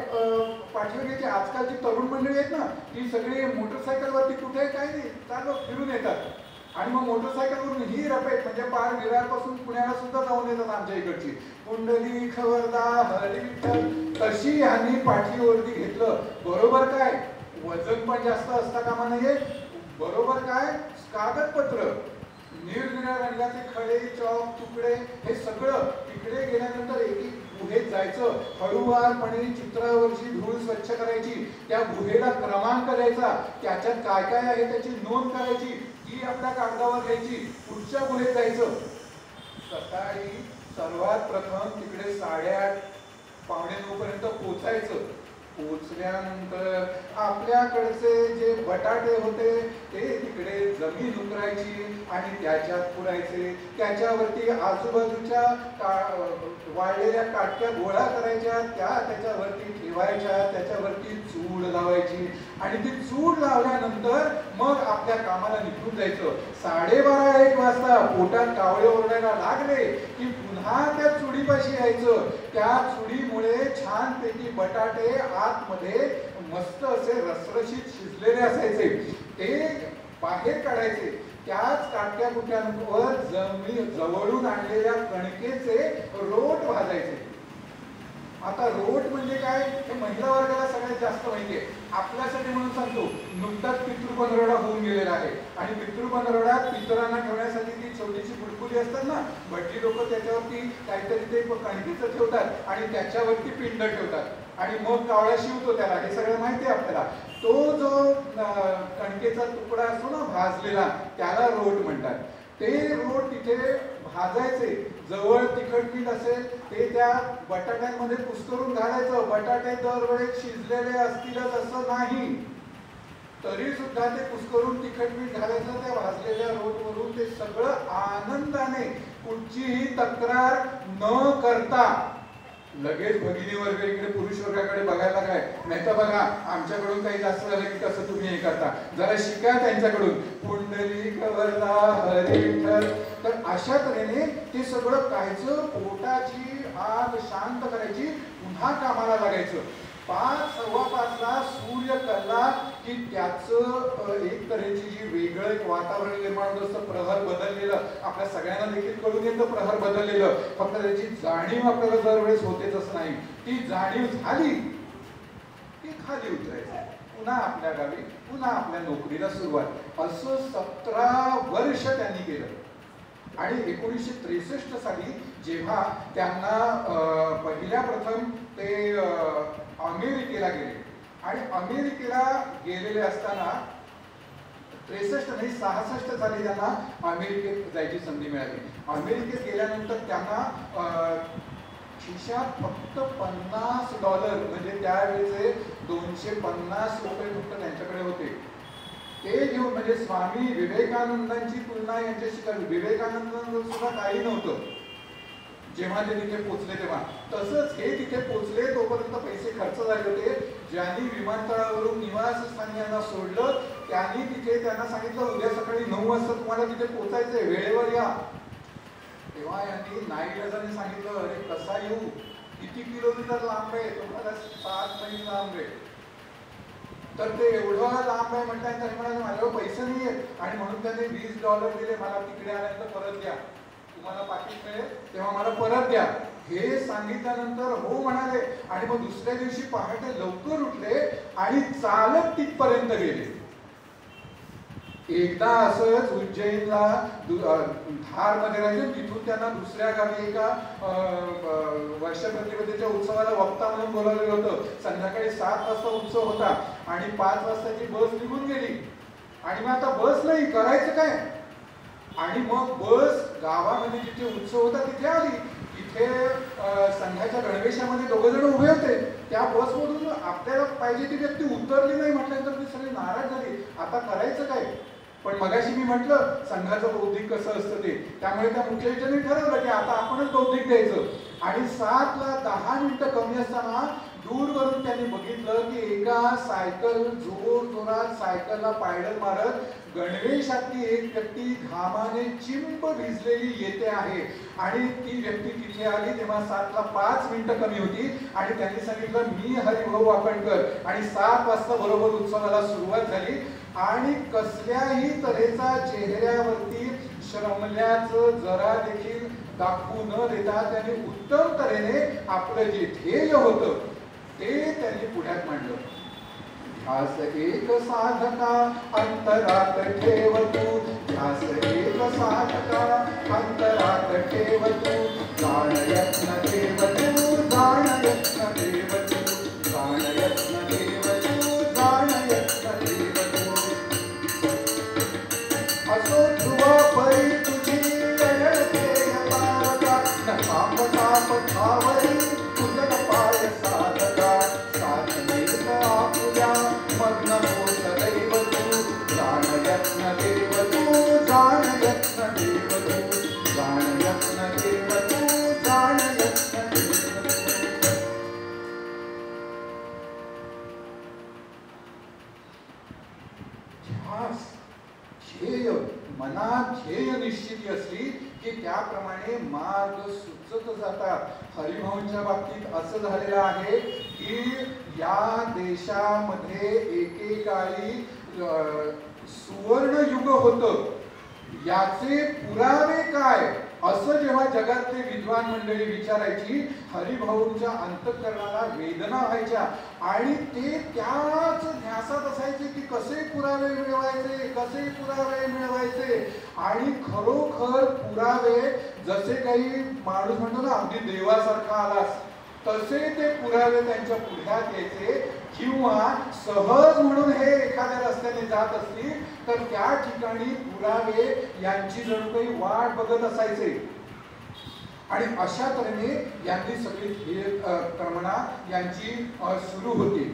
पाठवली की आजकालची तरुण मंडळी आहेत ना, ती सगळी मोटरसायकलवरती कुठे काय नाही चालू फिरून येतात. आणि मग मोटरसायकलवरून ही रपेट म्हणजे पार विरारपासून पुण्याला सुद्धा जाऊन येतात आमच्या इकडची. कुंडली खबरदा हरी विठ्ठल, तशी ह्यांनी पाठीवरती घेतलं. बरोबर काय, वजन पण जास्त असता कामा नये. बरोबर काय, कागदपत्र, निरनिराळ्या रंगाचे खडे, चॉक, तुकडे, हे सगळं तिकडे गेल्यानंतर एक गुहेत जायचं. हळूवारपणे चित्रावरची धूळ स्वच्छ करायची, त्या गुहेला क्रमांक द्यायचा, त्याच्यात काय काय आहे त्याची नोंद करायची, ती आपल्या कागदावर घ्यायची. पुढच्या गुहेत जायचं. सकाळी सर्वात प्रथम तिकडे 8:30 पावणे 9 पर्यंत पोचायचं. पोचल्यानंतर आपल्याकडचे जे बटाटे होते ते तिकडे जमीन उकरायची आणि त्याच्यात पुरायचे. त्याच्यावरती आजूबाजूच्या वाळलेल्या काटक्या गोळा करायच्या, त्याच्यावरती ठेवायच्या, त्याच्यावरती चूड लावायची आणि ती चूड लावल्यानंतर मग आपल्या कामाला निघून जायचं. 12:30-1 वाजता पोटात कावळे ओरडायला लागले की पुन्हा त्या चुडीपाशी यायचं. त्या चुडीमुळे छानपैकी बटाटे आतमध्ये मस्त असे रसरशीत शिजलेले असायचे, ते बाहेर काढायचे. त्याच काटक्या कुट्यांवर जवळून आणलेल्या कणकेचे रोट भाजायचे. आता रोट म्हणजे काय हे महिला वर्गाला सगळ्यात जास्त माहिती आहे. आपल्यासाठी म्हणून सांगतो, नुकताच पितृपंधरवडा होऊन गेलेला आहे आणि पितृपंधरवड्यात पितरांना ठेवण्यासाठी ती छोटीशी बुडबुडी असतात ना, भटली लोक त्याच्यावरती काहीतरी ते कणकीचं ठेवतात आणि त्याच्यावरती पिंड ठेवतात आणि मग कावळा शिवतो त्याला. हे सगळं माहिती आहे आपल्याला. तो जो कणकेचा तुकडा असतो ना भाजलेला, त्याला रोट म्हणतात. ते रोट तिथे भाजायचे. जवळ तिखट मीठ असेल ते त्या बटाट्यांमध्ये कुस्करून घालायचं. बटाटे दरवेळेस शिजलेले असतीलच असं नाही, तरी सुद्धा ते कुस्करून तिखट मीठ घालायचं त्या भाजलेल्या रोटवरून. ते सगळं आनंदाने, कुठचीही तक्रार न करता. लगेच भगिनी वर्ग इकडे पुरुष वर्गाकडे बघायला काय, नाही तर बघा आमच्याकडून काही जास्त झालं की कसं तुम्ही हे करता, जरा शिका त्यांच्याकडून. पुंडलिक वरदा हरी विठ्ठल. तर अशा तऱ्हेने ते सगळं कायचं, पोटाची आग शांत करायची, पुन्हा कामाला लागायचं. 5:15ला सूर्य कळला की त्याचं एक तऱ्हेची जी वेगळं एक वातावरण निर्माण होत असतं, प्रहर बदललेलं आपल्या सगळ्यांना देखील कळून येतं, प्रहर बदललेलं. फक्त त्याची जाणीव आपल्याला दरवेळेस होतेच असं नाही. ती जाणीव झाली की खाली उतरायचं, पुन्हा आपल्या गावी, पुन्हा आपल्या नोकरीला सुरुवात. असं 17 वर्ष त्यांनी केलं. आणि 1963 साली जेव्हा त्यांना पहिल्या प्रथम ते अमेरिकेला गेले आणि अमेरिकेला गेलेले असताना 63 नाही 66 साली त्यांना अमेरिकेत जायची संधी मिळाली. अमेरिकेत गेल्यानंतर त्यांना खिशात फक्त $50 म्हणजे त्यावेळेचे $250 फक्त त्यांच्याकडे होते. ते घेऊन म्हणजे स्वामी विवेकानंदांची तुलना यांच्याशी करावी. विवेकानंदांचं सुद्धा काही नव्हतं जेव्हा ते तिथे पोचले तेव्हा. तसंच हे तिथे पोचले तोपर्यंत पैसे खर्च झाले होते. ज्यांनी विमानतळावरून निवासस्थानी यांना सोडलं त्यांनी तिथे त्यांना सांगितलं उद्या सकाळी 9 वाजता तुम्हाला तिथे पोचायचंय, वेळेवर या. तेव्हा यांनी नाईलाजाने सांगितलं अरे कसा येऊ, किती किलोमीटर लांब आहे, तुम्हाला 7 मैल लांब आहे. तर ते एवढं लांब आहे म्हटल्यानंतर म्हणाले माझ्यावर पैसे नाही आहेत आणि म्हणून त्यांनी $20 दिले, मला तिकडे आल्यानंतर परत द्या, तुम्हाला पाकिट मिळेल तेव्हा मला परत द्या. हे सांगितल्यानंतर हो म्हणाले आणि मग दुसऱ्या दिवशी पहाटे लवकर उठले आणि चालत तिथपर्यंत गेले. एकदा असंच उज्जैनला धारमध्ये राहायचे, तिथून त्यांना दुसऱ्या गावी एका वर्षप्रतिपदेच्या उत्सवाला वक्ता म्हणून बोलावलेलं होतं. संध्याकाळी 7 वाजता उत्सव होता आणि 5 वाजताची बस निघून गेली आणि मग आता बस नाही, करायचं काय. आणि मग बस गावामध्ये जिथे उत्सव होता तिथे आली. तिथे संघाच्या गणवेशामध्ये 2 जण उभे होते. त्या बसमधून आपल्याला पाहिजे ती व्यक्ती उतरली नाही म्हटल्यानंतर ती सगळी नाराज झाली, आता करायचं काय. पण मगाशी मी म्हटलं संघाचं बौद्धिक कसं असतं ते, त्यामुळे त्या मुख्याधिकाऱ्यांनी ठरवलं की आता आपणच बौद्धिक द्यायचं. आणि 7ला 10 मिनिटं कमी असताना दूरवरून त्यांनी बघितलं की एका सायकल जोरात सायकलला पायडल मारत गणवेशातली एक व्यक्ती घामाने चिंब भिजलेली येते आहे. आणि ती व्यक्ती तिथे आली तेव्हा 7ला 5 मिनिटं कमी होती आणि त्यांनी सांगितलं मी हरिभाऊ वाकणकर. आणि 7 वाजता बरोबर उत्सवाला सुरुवात झाली आणि कसल्याही तऱ्हेचा चेहऱ्यावरती श्रमल्याचं जरा देखील दाखवू न देता त्यांनी उत्तम तऱ्हेने आपलं जे ध्येय होतं ते त्यांनी पुढ्यात मांडलं. ध्यास एक साधका अंतरात ठेव तू, ध्यास एक साधका अंतरात ठेव तू, जाण यत्न देव तू, जाण यत्न देव तू, जाण यत्न देव तू, जाण यत्न देव तू. असो ध्रुवा परी तुझी लढते पावता, न पाप ताप ठावरी तुझं पाय साधका, साधनेत आपुल्या मग्न हो सदैव तू, जाण यत्न देव तू, जाण यत्न देव तू, जाण यत्न देव तू, जाण यत्न देव तू. ध्यास ध्येय, मनात ध्येय निश्चिती असली की त्याप्रमाणे मार्ग सुचत जातात. हरिभाऊंच्या बाबतीत असं झालेलं आहे की या देशामध्ये एकेकाळी सुवर्ण युग होतं, याचे पुरावे काय असं जेव्हा जगातले विद्वान मंडळी विचारायची, हरिभाऊंच्या अंतःकरणाला वेदना व्हायच्या आणि ते त्याच ध्यासात असायचे की कसे पुरावे मिळवायचे, कसे पुरावे मिळवायचे. आणि खरोखर पुरावे जसे काही माणूस म्हणतो ना अगदी देवासारखा आलास तसे ते पुरावे त्यांच्या पुढ्यात यायचे. किंवा सहज म्हणून हे एखाद्या रस्त्याने जात असतील तर त्या ठिकाणी पुरावे यांची जणू काही वाट बघत असायचे. आणि अशा तऱ्हेने यांनी सगळी क्रमणा यांची सुरू होती.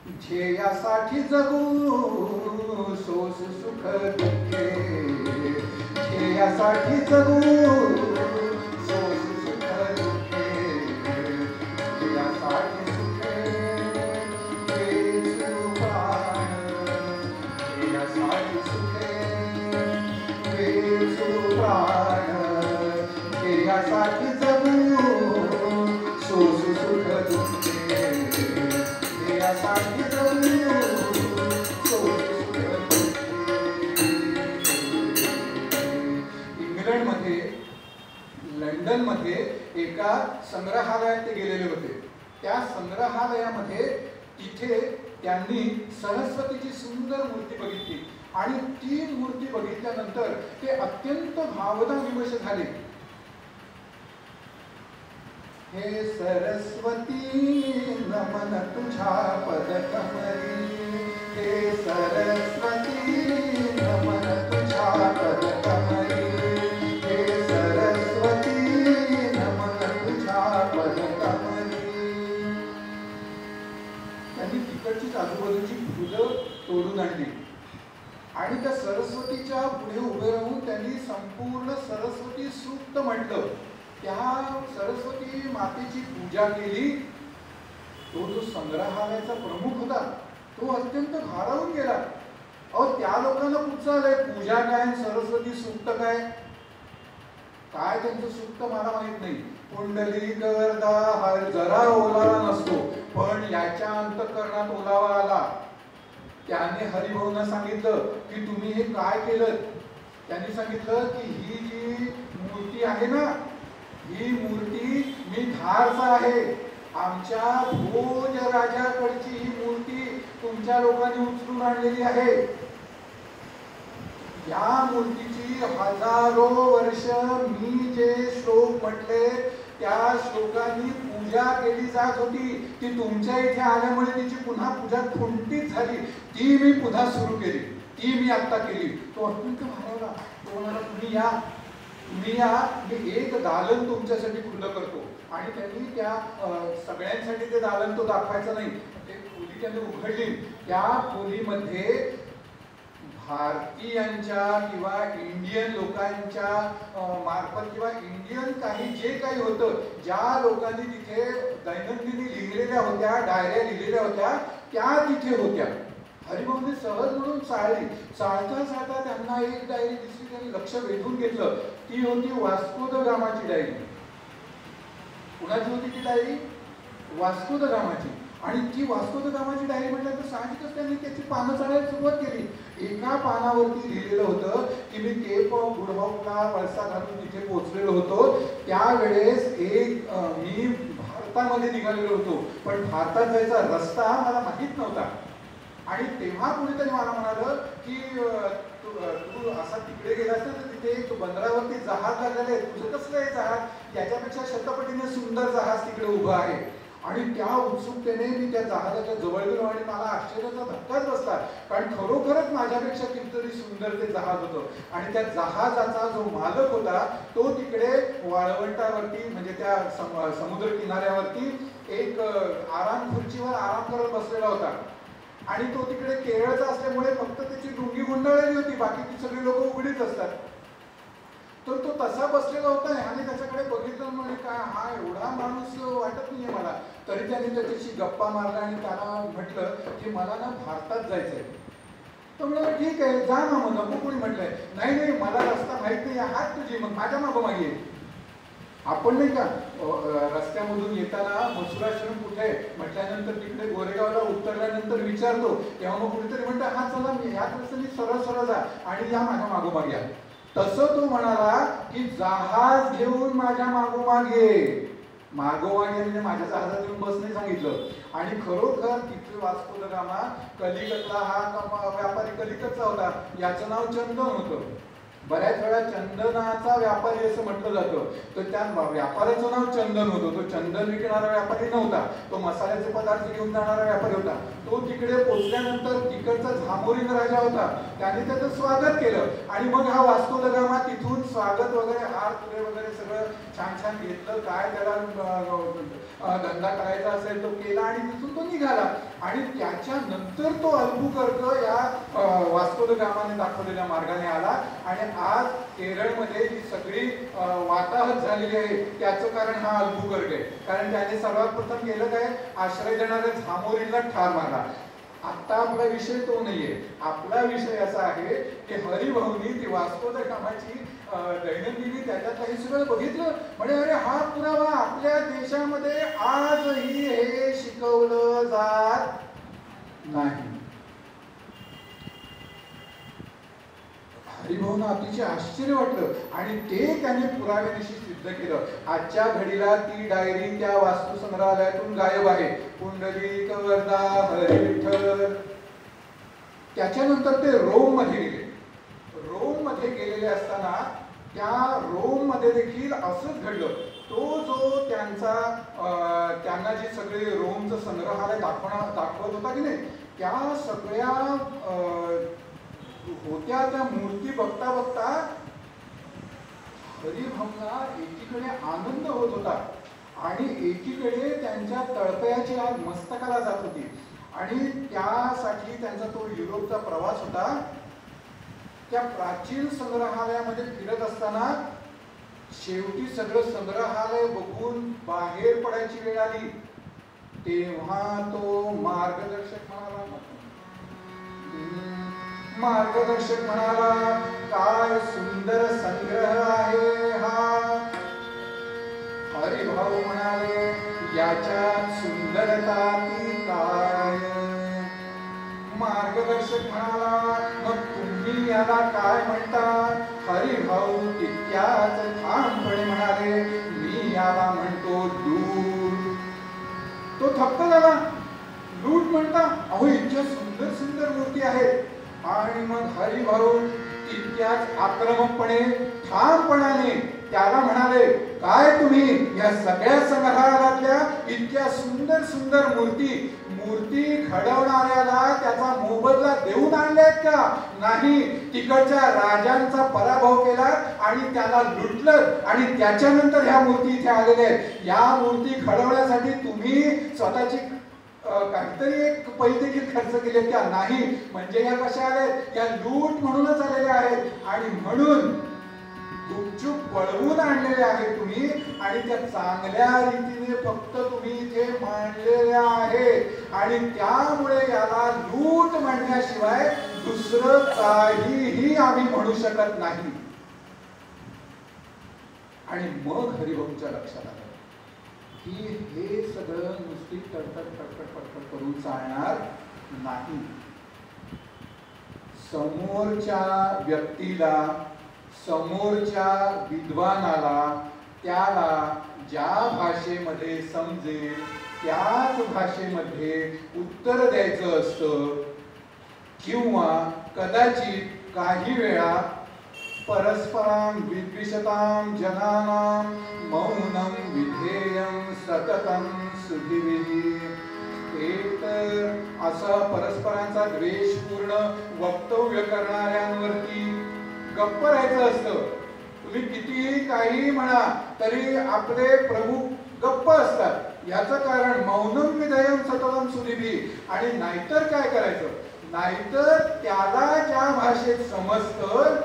ध्येयासाठी जगू सोस सुख दुःखे, ध्येयासाठी जगू सोस सुख दुःखे, ध्येयासाठी सुखे वेचू प्राण, ध्येयासाठी सुखे वेचू प्राण, ध्येयासाठी जगू सोस सुख दुःखे, माझ्यासाठी जगू इंग्लंडमध्ये लंडनमध्ये एका संग्रहालयात ते गेलेले होते. त्या संग्रहालयामध्ये तिथे त्यांनी सरस्वतीची सुंदर मूर्ती बघितली आणि ती मूर्ती बघितल्यानंतर ते अत्यंत भावनाविवश झाले. हे सरस्वती नमन तुझ्या पदकमली, हे सरस्वती नमन तुझ्या पदकमली, हे सरस्वती नमन तुझ्या पदकमली. त्यांनी तिकडचीच आजूबाजूची फुलं तोडून आणली आणि त्या सरस्वतीच्या पुढे उभे राहून त्यांनी संपूर्ण सरस्वती सूक्त म्हटलं. त्या सरस्वती मातेची पूजा केली. तो जो संग्रहालयाचा प्रमुख होता तो अत्यंत भारावून गेला. अहो, त्या लोकांना पुढचं पूजा काय, सरस्वती सूक्त काय, काय त्यांचं सूक्त मला माहित नाही. पुंडलिक वरदा हा जरा ओलावा नसतो, पण याच्या अंतःकरणात ओलावा आला. त्याने हरिभाऊंना सांगितलं की तुम्ही हे काय केलं. त्यांनी सांगितलं की ही जी मूर्ती आहे ना, ही मूर्ती मी धारचा आहे. आमच्या भोज राजाकडची ही मूर्ती तुमच्या लोकांनी उचलून आणलेली आहे. या मूर्तीची हजारो वर्ष मी जे श्लोक म्हटले त्या श्लोकांनी पूजा केली जात होती. ती तुमच्या इथे आल्यामुळे तिची पुन्हा पूजा खुंटीत झाली. ती मी पुन्हा सुरू केली, ती मी आता केली. तो अत्यंत भारावला. तो म्हणाला तुम्ही या, मी एक दालन तुमच्यासाठी खुलं करतो. आणि त्यांनी त्या सगळ्यांसाठी ते दालन तो दाखवायचं नाही, ते खोली त्यांनी उघडली. त्या खोलीमध्ये भारतीयांच्या किंवा इंडियन लोकांच्या मार्फत किंवा इंडियन जे काही होतं, ज्या लोकांनी तिथे दैनंदिनी लिहिलेल्या होत्या, डायऱ्या लिहिलेल्या होत्या, त्या तिथे होत्या. हरिभाऊंनी सहज म्हणून चाळली. चाळता चाळता त्यांना एक डायरी दिसली. त्यांनी लक्ष वेधून घेतलं. ती होती वास्को द गामाची डायरी. कुणाची होती ती डायरी? वास्को द गामाची. आणि ती वास्को द गामाची डायरी म्हटल्यानंतर साहजिकच त्यांनी त्याची पानं चाळायला सुरुवात केली. एका पानावरती लिहिलेलं होतं की मी केप ऑफ गुड होपला वळसा घालून तिथे पोहोचलेलो होतो. त्यावेळेस मी भारतामध्ये निघालेलो होतो, पण भारतात जायचा रस्ता मला माहीत नव्हता. आणि तेव्हा कुणीतरी मला म्हणालं की तू असा तिकडे गेलास ना, तर तिथे एक बंदरावरती जहाज लागलेलं आहे. तुझं कसलं आहे जहाज? याच्यापेक्षा शतपटीने सुंदर जहाज तिकडे उभं आहे. आणि त्या उत्सुकतेने मी त्या जहाजाच्या जवळ गेलो आणि मला आश्चर्याचा धक्काच बसला, कारण खरोखरच माझ्यापेक्षा कितीतरी सुंदर ते जहाज होतं. आणि त्या जहाजाचा जो मालक होता तो तिकडे वाळवंटावरती म्हणजे त्या समुद्र किनाऱ्यावरती एक आराम खुर्चीवर आराम करत बसलेला होता. आणि तो तिकडे केरळचा असल्यामुळे फक्त त्याची डुंगी गुंडाळलेली होती, बाकीची सगळी लोक उघडीच असतात. तर तो तसा बसलेला होता आणि त्याच्याकडे बघितलं म्हणजे काय हा एवढा माणूस वाटत नाहीये मला. तरी त्याने त्याच्याशी गप्पा मारला आणि त्याला म्हटलं की मला ना भारतात जायचंय. तो म्हणाला ठीक आहे जा ना. मग नको कोणी म्हटलंय? नाही मला रस्ता माहित नाही, हात तुझी, मग माझ्या मागोमागे. आपण नाही का रस्त्यामधून येताना मसुराश्रम कुठे म्हटल्यानंतर तिकडे गोरेगावला उतरल्यानंतर विचारतो, तेव्हा मग कुठेतरी म्हणतो हा चला मी ह्याच रस्त्याने सरळ जा आणि या माझ्या मागोमाग या. तसं तो म्हणाला की जहाज घेऊन माझ्या मागोमागे म्हणजे माझ्या जहाजात येऊन बस नाही सांगितलं. आणि खरोखर तिथे वास्को द गामा कलिकतला हा व्यापारी कलिकतचा होता. याचं नाव चंदन होतं. बऱ्याच वेळा चंदनाचा व्यापारी असं म्हटलं जातं. तर त्या व्यापाऱ्याचं नाव चंदन होतं. तो चंदन विकणारा व्यापारी नव्हता, तो मसाल्याचे पदार्थ घेऊन जाणारा व्यापारी होता. तो तिकडे पोचल्यानंतर तिकडचा झामोरीन राजा होता, त्याने त्याचं स्वागत केलं. आणि मग हा वास्को द गामा तिथून स्वागत वगैरे हार तुरे वगैरे सगळं छान छान घेतलं. काय त्याला धंदा करायचा असेल तो केला आणि तिथून तो निघाला. आणि त्याच्यानंतर तो अल्बुकर्क या वास्को द गामाने दाखवलेल्या मार्गाने आला. आणि आज केरळमध्ये जी सगळी वाताहत झालेली आहे त्याचं कारण हा अल्बुकर्क आहे. कारण त्याने सर्वात प्रथम केलं काय, आश्रय देणाऱ्या झामोरीला ठार मारला. आता आपला विषय तो नाहीये. आपला विषय असा आहे की हरिभाऊंनी ती वास्को द गामाची दैनंदिनी त्याच्यात काही सगळं बघितलं. म्हणजे अरे हा पुरावा आपल्या देशामध्ये आजही हे शिकवलं जात नाही. हरिभाऊंना अतिशय आश्चर्य वाटलं आणि ते त्यांनी पुराव्यानिशी सिद्ध केलं. आजच्या घडीला ती डायरी त्या वास्तू संग्रहालयातून गायब आहे. पुंडलिक वरदा हरी विठ्ठल. त्याच्यानंतर ते रोम मध्ये गेले. रोम मध्ये गेलेले असताना त्या रोम मध्ये देखील असंच घडलं. तो जो त्यांना जे सगळे रोमचं संग्रहालय दाखवत होता की नाही, त्या सगळ्या होत्या त्या मूर्ती बघता बघता हरिभाऊंना एकीकडे आनंद होत होता आणि एकीकडे त्यांच्या तळपायाची आग मस्तकाला जात होती. आणि त्यासाठी त्यांचा तो युरोपचा प्रवास होता. त्या प्राचीन संग्रहालयामध्ये फिरत असताना शेवटी सगळं संग्रहालय बघून बाहेर पडायची वेळ आली. तेव्हा तो मार्गदर्शक म्हणाला, काय सुंदर संग्रह आहे हा. हरिभाऊ म्हणाले, याच्यात सुंदरता ती काय. मार्गदर्शक म्हणाला, मग तुम्ही याला काय म्हणता. हरिभाऊ तितक्याच ठामपणे म्हणाले, मी याला म्हणतो लूट. तो थक्क झाला. लूट म्हणता? अहो इतक्या सुंदर सुंदर मूर्ती आहेत. आणि मग हरिभाऊ तितक्याच आक्रमकपणे ठामपणाने त्याला म्हणाले, काय तुम्ही या सगळ्या संग्रहालयातल्या इतक्या सुंदर सुंदर मूर्ती घडवणाऱ्याला त्याचा मोबदला देऊन आणल्यात का. नाही, तिकडच्या राजांचा पराभव केला आणि त्याला लुटलं आणि त्याच्यानंतर ह्या मूर्ती इथे आलेल्या आहेत. या मूर्ती घडवण्यासाठी तुम्ही स्वतःची काहीतरी एक पैसे देखील खर्च केले का. नाही, म्हणजे या कशा आहेत, या लूट म्हणूनच आलेल्या आहेत. आणि म्हणून गुपचूप पळवून आणलेले आहेत तुम्ही आणि त्या चांगल्या रीतीने फक्त तुम्ही इथे मांडलेल्या आहेत. आणि त्यामुळे याला लूट म्हणण्याशिवाय दुसरं काहीही आम्ही म्हणू शकत नाही. आणि मग हरिभाऊंच्या लक्षात आलं की हे सगळं नुसती तडतड करून चालणार नाही. समोरच्या व्यक्तीला, समोरच्या विद्वानाला, त्याला ज्या भाषेमध्ये समजेल त्याच भाषेमध्ये उत्तर द्यायचं असतं. किंवा कदाचित काही वेळा परस्परं विद्विषतां जनानां मौनं विधेयं सततं सुधीभिः. एक तर असं परस्परांचा द्वेषपूर्ण वक्तव्य करणाऱ्यांवरती गप्प राहायचं असतं. तुम्ही कितीही काही म्हणा तरी आपले प्रभू गप्प असतात. याचं कारण मौनं विधेयं सततं सुधीभिः. आणि नाहीतर काय करायचं, नाहीतर त्याला ज्या भाषेत समजतं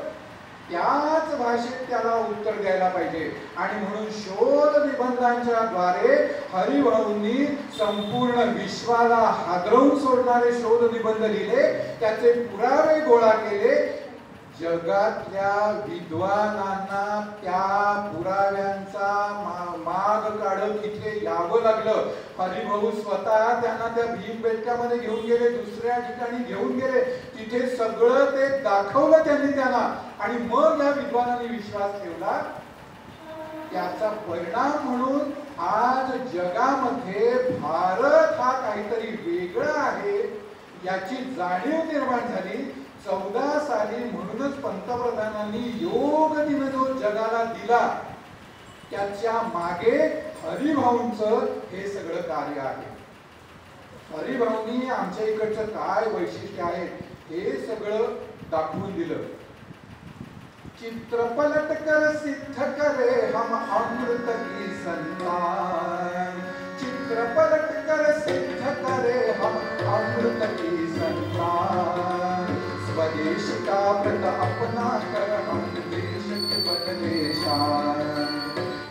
त्याच भाषेत त्याला उत्तर द्यायला पाहिजे. आणि म्हणून शोध निबंधांच्या द्वारे हरिभाऊंनी संपूर्ण विश्वाला हादरवून सोडणारे शोध निबंध लिहिले. त्याचे पुरावे गोळा केले. जगातल्या विद्वानांना त्या पुराव्यांचा माग काढत इथे यावं लागलं. हरिभाऊ स्वतः त्यांना त्या भीमबेटक्यामध्ये घेऊन गेले, दुसऱ्या ठिकाणी घेऊन गेले. तिथे सगळं ते दाखवलं त्यांनी त्यांना. आणि मग या विद्वानांनी विश्वास ठेवला. त्याचा परिणाम म्हणून आज जगामध्ये भारत हा काहीतरी वेगळा आहे याची जाणीव निर्माण झाली. 14 साली म्हणूनच पंतप्रधानांनी योग दिन जो जगाला दिला त्याच्या मागे हरिभाऊंचं हे सगळं कार्य आहे. हरिभाऊंनी आमच्या इकडचं काय वैशिष्ट्य आहे हे सगळं दाखवून दिलं. चित्रपलट कर सिद्ध करे हम अमृत की संतान. चित्रपलट कर सिद्ध करे हम अमृत की संतान. स्वदेश का व्रत अपना कर हम देश के बदले शान.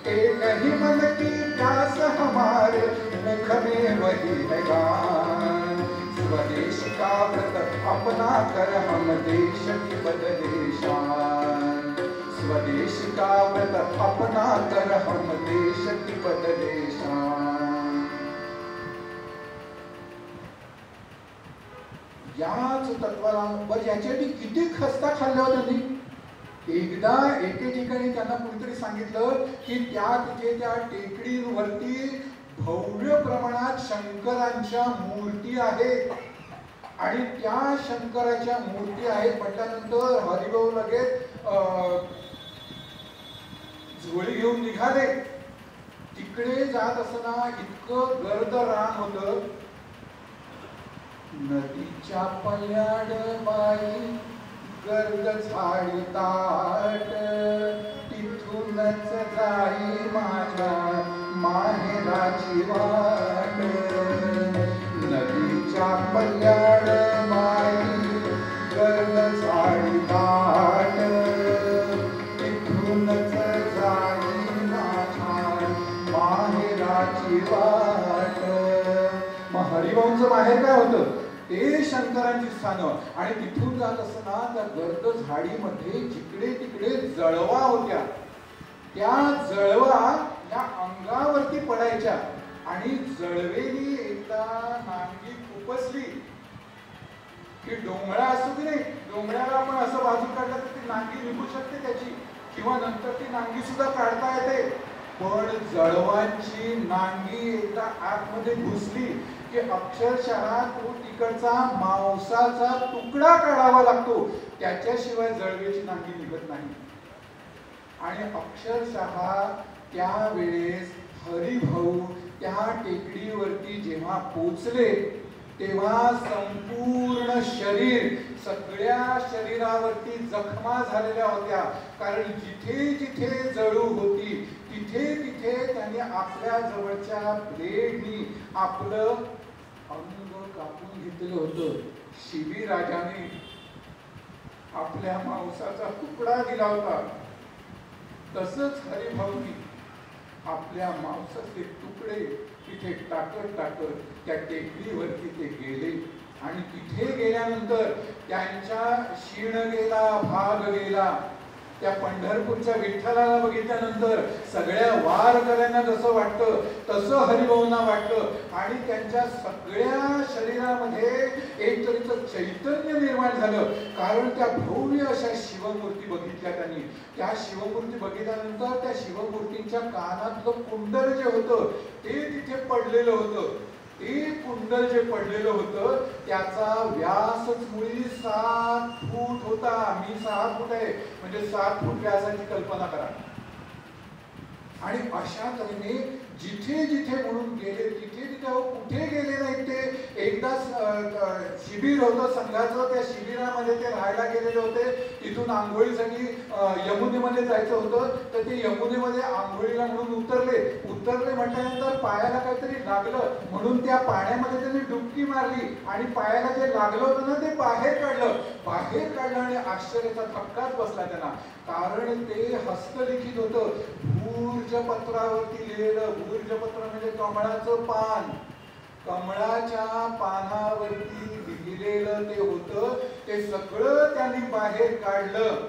एक ही मन की प्यास हमारे मुख में वही है गान. स्वदेश का व्रत अपना कर हम देश के बदले शान. स्वदेश का व्रत अपना कर हम देश के बदले शान. याच तत्वाला बरं याच्यासाठी किती खस्ता खाल्ल्या होत्या त्यांनी. एकदा एके ठिकाणी त्यांना कुणीतरी सांगितलं की तिथे त्या टेकडीवरती भव्य प्रमाणात शंकरांच्या मूर्ती आहेत आणि त्या शंकराच्या मूर्ती आहेत म्हटल्यानंतर हरिभाऊ लगेच झोळी घेऊन निघाले. तिकडे जात असताना इतकं गर्द रान होतं. नदीच्या पल्याड बाई गर्द झाडी ताट तिथूनच जाई माझ्या माहेराची वाट. नदीच्या पल्याड बाई गर्द झाडी ताट तिथूनच जाई माझ्या माहेराची वाट. मग हरिभाऊंचं माहेर काय होतं ते शंकरांची स्थानं. आणि तिथून जात असताना त्या गर्द झाडीमध्ये जिकडे तिकडे जळवा होत्या. त्या जळवा या अंगावरती पडायच्या आणि जळवेनी एकदा नांगी खुपसली की डोंगळा असतो की नाही, डोंगळ्याला आपण असं बाजू काढलं तर ती नांगी निघू शकते त्याची, किंवा नंतर ती नांगी सुद्धा काढता येते. पण जळवांची नांगी एकदा आतमध्ये घुसली की अक्षरशः तो तिकडचा मांसाचा तुकडा काढावा लागतो, त्याच्याशिवाय जळवेची नांगी निघत नाही. आणि अक्षरशः त्यावेळेस हरिभाऊ त्या टेकडीवरती जेव्हा पोचले तेव्हा संपूर्ण शरीर, सगळ्या शरीरावरती जखमा झालेल्या होत्या. कारण जिथे जिथे जळू होती तिथे तिथे त्यांनी आपल्या जवळच्या ब्लेडनी आपलं अंग कापून घेतलेलं होतं. शिबीराजाने आपल्या मांसाचा तुकडा दिला होता. तसंच हरिभाऊनी आपल्या मांसाचे तुकडे तिथे टाकत टाकत त्या टेकडीवरती ते गेले. आणि तिथे गेल्यानंतर त्यांच्या शीण गेला, भाग गेला. त्या पंढरपूरच्या विठ्ठलाला बघितल्यानंतर सगळ्या वारकऱ्यांना जसं वाटतं तसं हरिभाऊंना वाटतं. आणि त्यांच्या सगळ्या शरीरामध्ये एक तऱ्हेचं चैतन्य निर्माण झालं. कारण त्या भव्य अशा शिवमूर्ती बघितल्या त्यांनी. त्या शिवमूर्ती बघितल्यानंतर त्या शिवमूर्तींच्या कानातलं कुंडल जे होतं ते तिथे पडलेलं होतं. ते कुंडल जे पडलेलं होतं त्याचा व्यासच मुळी 7 फूट होता. मी 6 फूट आहे म्हणजे 7 फूट व्यासाची कल्पना करा. आणि अशा तऱ्हेने जिथे जिथे म्हणून गेले तिथे तिथे कुठे गेले नाहीत ते. एकदा शिबिर होतं संघाचं, त्या शिबिरामध्ये ते राहायला गेलेले होते. तिथून आंघोळीसाठी यमुनेमध्ये जायचं होतं तर ते यमुनेमध्ये आंघोळीला म्हणून उतरले म्हटल्यानंतर पायाला काहीतरी लागलं म्हणून त्या पाण्यामध्ये त्यांनी डुबकी मारली आणि पायाला जे लागलं होतं ना ते बाहेर काढलं आणि आश्चर्याचा धक्काच बसला त्यांना. कारण ते हस्तलिखित होतं, भूर्जपत्रावरती लिहिलेलं. भूर्जपत्र म्हणजे कमळाचं पान, कमळाच्या पानावरती लिहिलेलं ते होतं. ते सगळं त्यांनी बाहेर काढलं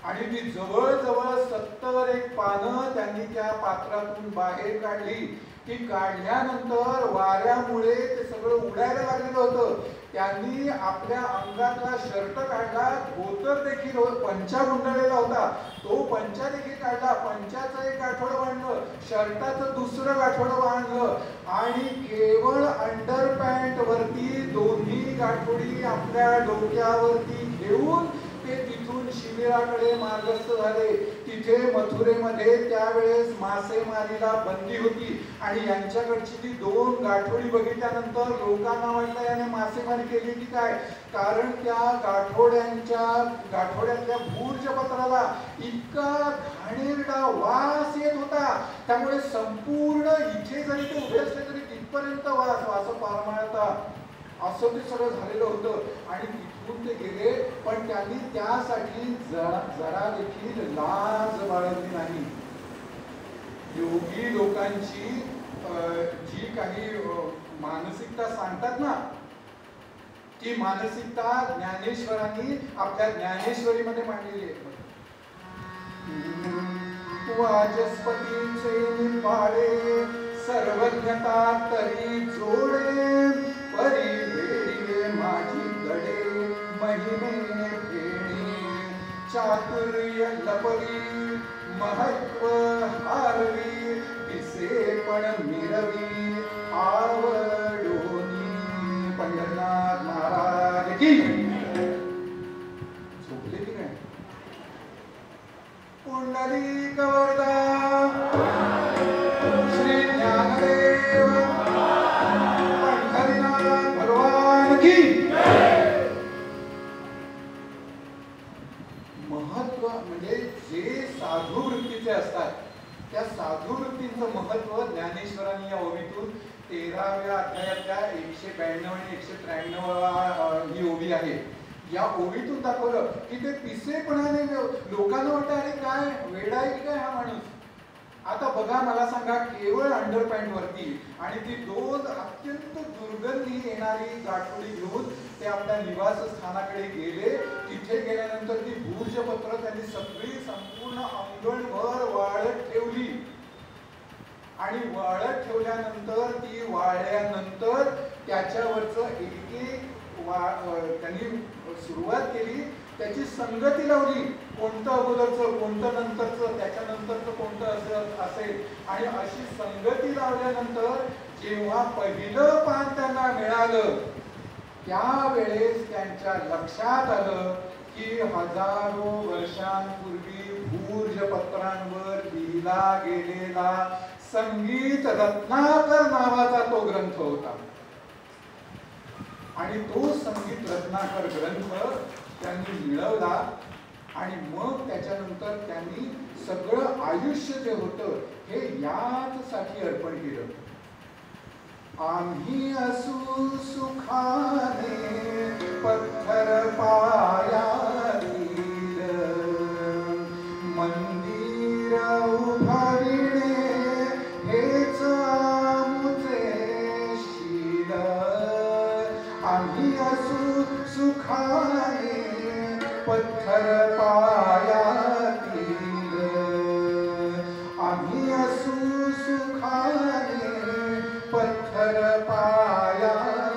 आणि ती जवळजवळ 70 पानं त्यांनी त्या पात्रातून बाहेर काढली. ती काढल्यानंतर वाऱ्यामुळे ते सगळं उडायला लागलेलं होतं. त्यांनी आपल्या अंगातला शर्ट काढला, धोतर देखील पंचा गुंडलेला होता, तो पंचा देखील काढला. पंचाचं एक गाठोडं बांधलं, शर्टाचं दुसरं गाठोडं बांधलं आणि केवळ अंडरपॅन्ट वरती दोन्ही गाठोडी आपल्या डोक्यावरती घेऊन ते तिथून शिबिराकडे मार्गस्थ झाले. तिथे मथुरेमध्ये त्यावेळेस मासेमारीला बंदी होती आणि यांच्याकडची ती 2 गाठोडी बघितल्यानंतर लोकांना वाटलं याने मासेमारी केली की काय. कारण त्या गाठोड्यातल्या भूर्जपत्राला इतका घाणेरडा वास येत होता. त्यामुळे संपूर्ण इथे जरी ते उभे असले तरी तिथपर्यंत वास पारमाळता असं ते सगळं झालेलं होतं. आणि तिथून ते गेले पण त्यांनी त्यासाठी जरा देखील लाज बाळगली नाही. योगी लोकांची जी काही मानसिकता सांगतात ना ती मानसिकता ज्ञानेश्वरांनी आपल्या ज्ञानेश्वरीमध्ये मांडलेली आहे. वाचस्पतीचे निंबाळे सर्वज्ञता तरी जोडे परी वेळी माझी गडे महिने फेणी चातुर्य लपवी महत्व हारवी पिसेपण मिरवी आवडोनी. पंढरनाथ महाराज की. झोपले की काय? पुंडलिक वरदा श्री ज्ञानदेव पंढरीनाथ भगवान की. महत्व म्हणजे जे साधू वृत्तीचे असतात त्या साधू वृत्तींचं महत्व ज्ञानेश्वरांनी या ओवीतून 13व्या अध्यायातल्या 192 आणि 193 ही ओवी आहे या ओवीतून दाखवलं की ते पिसेपणाने लोकांना वाटतं अरे काय वेडा आहे की काय हा माणूस. आता बघा मला सांगा केवळ अंडरपॅन्ट वरती आणि ती 2 अत्यंत दुर्गंधी येणारी गाठोडी घेऊन ते आपल्या निवासस्थानाकडे गेले. तिथे गेल्यानंतर ती भूर्जपत्र त्यांनी सगळी संपूर्ण अंगणभर वाळत ठेवली आणि वाळत ठेवल्यानंतर ती वाळल्यानंतर त्याच्यावरचं एक त्यांनी सुरुवात केली. त्याची संगती लावली. कोणतं अगोदरचं कोणतं नंतरचं त्याच्यानंतरचं कोणतं असेल आणि अशी संगती लावल्यानंतर जेव्हा पहिलं पान त्यांना मिळालं त्यावेळेस त्यांच्या लक्षात आलं की हजारो वर्षांपूर्वी भूर्जपत्रांवर लिहिला गेलेला संगीत रत्नाकर नावाचा तो ग्रंथ होता आणि तो संगीत रत्नाकर ग्रंथ त्यांनी मिळवला आणि मग त्याच्यानंतर त्यांनी सगळं आयुष्य जे होतं हे याच साठी अर्पण केलं. आम्ही असू सुखाने पत्थर पायातील मंदिर उभारिणे हेच आमुचे शील. आम्ही असू सुखाने पत्थर पायातील आम्ही असू सुखाने पत्थर पायातील.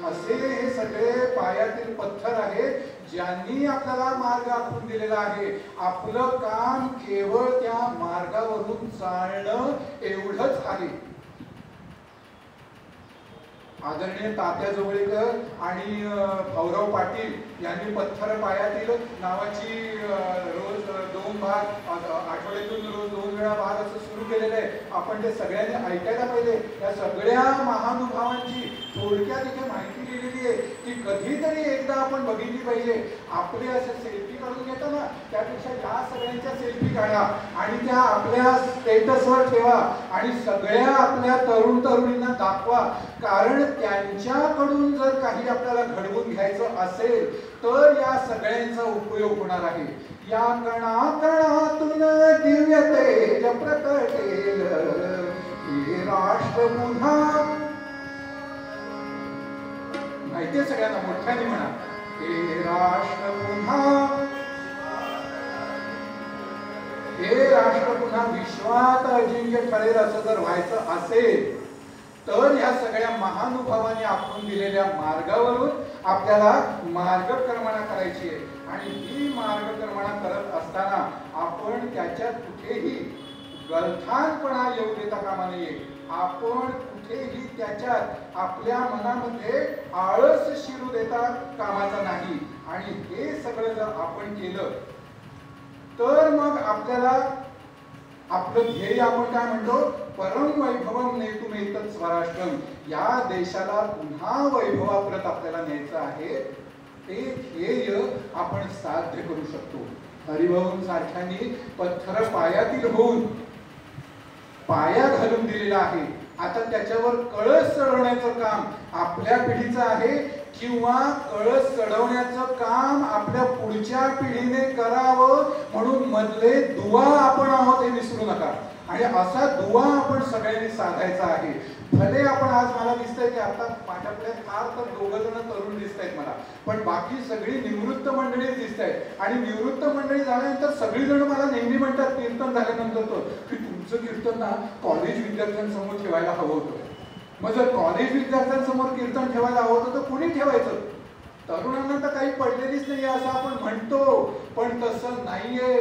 असे हे सगळे पायातील पत्थर आहेत ज्यांनी आपल्याला मार्ग आखून दिलेला आहे. आपलं काम केवळ त्या मार्गावरून चालणं एवढंच आहे. आदरणीय तात्या जोगळेकर आणि भाऊराव पाटील यांनी पत्थर पायातील नावाची रोज 2 भाग आठवड्यातून रोज 2 वेळा भाग असं सुरू केलेलं आहे. आपण ते सगळ्यांनी ऐकायला पाहिजे. या सगळ्या महानुभावांची थोडक्यात इथे माहिती लिहिलेली आहे ती कधीतरी एकदा आपण बघितली पाहिजे. आपले असे सेल्फी काढून घेतो ना त्यापेक्षा या सगळ्यांच्या सेल्फी काढा आणि त्या आपल्या स्टेटसवर ठेवा आणि सगळ्या आपल्या तरुण तरुणींना दाखवा. कारण त्यांच्याकडून जर काही आपल्याला घडवून घ्यायचं असेल तर या सगळ्यांचा उपयोग होणार आहे. या कणाकणातून दिव्य तेज प्रकटेल हे राष्ट्र पुन्हा. माहितीये सगळ्यांना मोठ्याने म्हणा हे राष्ट्र पुन्हा. हे राष्ट्र पुन्हा विश्वात अजिंक्य ठरेल असं जर व्हायचं असेल तर या सगळ्या महानुभावांनी आखून दिलेल्या मार्गावरून आपल्याला मार्गक्रमणा करायची आहे आणि ही मार्गक्रमणा करत असताना आपण त्याच्यात कुठेही गलथानपणा येऊ देता कामा नये. आपण कुठेही त्याच्यात आपल्या मनामध्ये आळस शिरू देता कामाचा नाही आणि हे सगळं जर आपण केलं तर मग आपल्याला आपलं ध्येय आपण काय म्हणतो परम वैभवम नेतुमेतत् स्वराष्ट्रम. या देशाला पुन्हा वैभवाप्रत आपल्याला न्यायचं आहे. ते ध्येय आपण साध्य करू शकतो. हरिभाऊ सारख्यांनी पत्थर पायातील होऊन पाया घालून दिलेला आहे. आता त्याच्यावर कळस चढवण्याचं काम आपल्या पिढीचं आहे किंवा कळस चढवण्याचं काम आपल्या पुढच्या पिढीने करावं म्हणून मधले दुवा आपण आहोत हे विसरू नका. आणि असा दुवा आपण सगळ्यांनी साधायचा आहे. भले आपण आज मला दिसतंय की आता माझ्याकडे फार तर 2 जण तरुण दिसत आहेत मला पण बाकी सगळी निवृत्त मंडळी दिसत आहेत आणि निवृत्त मंडळी झाल्यानंतर सगळी जण मला नेहमी म्हणतात कीर्तन झाल्यानंतर की तुमचं कीर्तन ना कॉलेज विद्यार्थ्यांसमोर ठेवायला हवं होतं. मग जर कॉलेज विद्यार्थ्यांसमोर कीर्तन ठेवायला हवं होतं तर कुणी ठेवायचं? तरुणांना तर काही पडलेलीच नाही असं आपण म्हणतो, पण तसं नाहीये.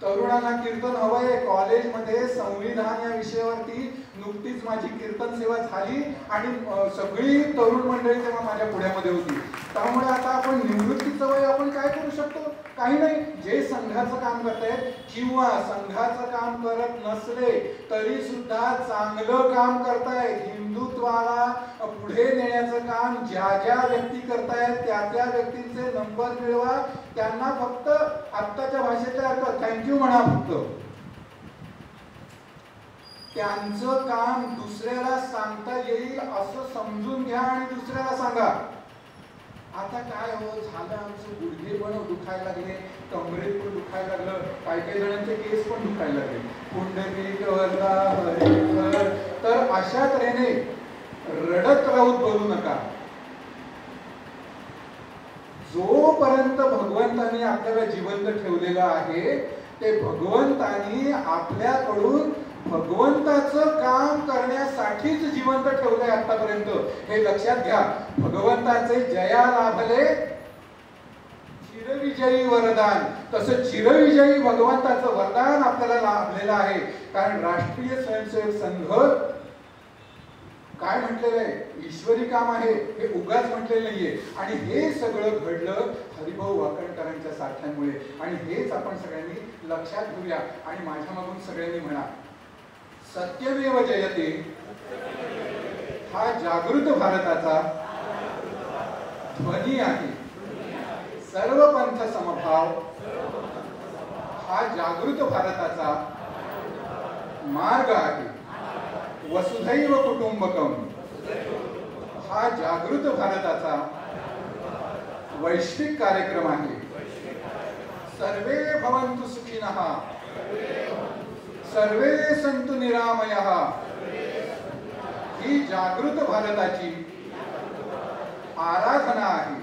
तरुणांना कीर्तन हवंय. कॉलेजमध्ये संविधान या विषयावरती नुकतीच माझी कीर्तन सेवा झाली आणि सगळी तरुण मंडळी तेव्हा माझ्या पुढ्यामध्ये होती. त्यामुळे आता आपण निवृत्तीचं वय आपण काय करू शकतो? काही नाही. जे संघाचं काम करतायत किंवा संघाचं काम करत नसले तरी सुद्धा चांगलं काम करतायत. हिंदुत्वाला पुढे नेण्याचं काम ज्या ज्या व्यक्ती करतायत त्या त्या व्यक्तींचे नंबर मिळवा. त्यांना फक्त आत्ताच्या भाषेच्या अर्थ थँक्यू म्हणा. फक्त त्यांचं काम दुसऱ्याला सांगता येईल असं समजून घ्या आणि दुसऱ्याला सांगा. आता काय हो झालं, आमचे गुडघे पण दुखायला लागले, कमरेत पण दुखायला लागलं, काही काही जणांचे केस पण दुखायला लागले. पुंडलिक वरदा हरिहर. तर अशा तऱ्हेने रडत राहून बोलू नका. जोपर्यंत भगवंतानी आपल्याला जिवंत ठेवलेलं आहे ते भगवंतानी आपल्याकडून भगवंताचं काम करण्यासाठीच जिवंत ठेवलंय आतापर्यंत. हे लक्षात घ्या. भगवंताचे जया लाभले चिरविजयी वरदान. तसं चिरविजयी भगवंताचं वरदान आपल्याला लाभलेलं आहे. कारण राष्ट्रीय स्वयंसेवक संघ काय म्हटलेलं आहे? ईश्वरी काम आहे. हे उगाच म्हटलेलं नाहीये. आणि हे सगळं घडलं हरिभाऊ वाकणकरांच्या साठ्यांमुळे. आणि हेच आपण सगळ्यांनी लक्षात घेऊया. आणि माझ्या मागून सगळ्यांनी म्हणा, सत्यमेव जयते हा जागृत भारताचा ध्वनी आहे. सर्व पंथ समभाव हा जागृत भारताचा मार्ग आहे. वसुधैव कुटुंबकम हा जागृत भारताचा वैश्विक कार्यक्रम आहे. सर्वे भवन्तु सुखिनः सर्वे सन्तु निरामयः ही जागृत भारताची आराधना आहे.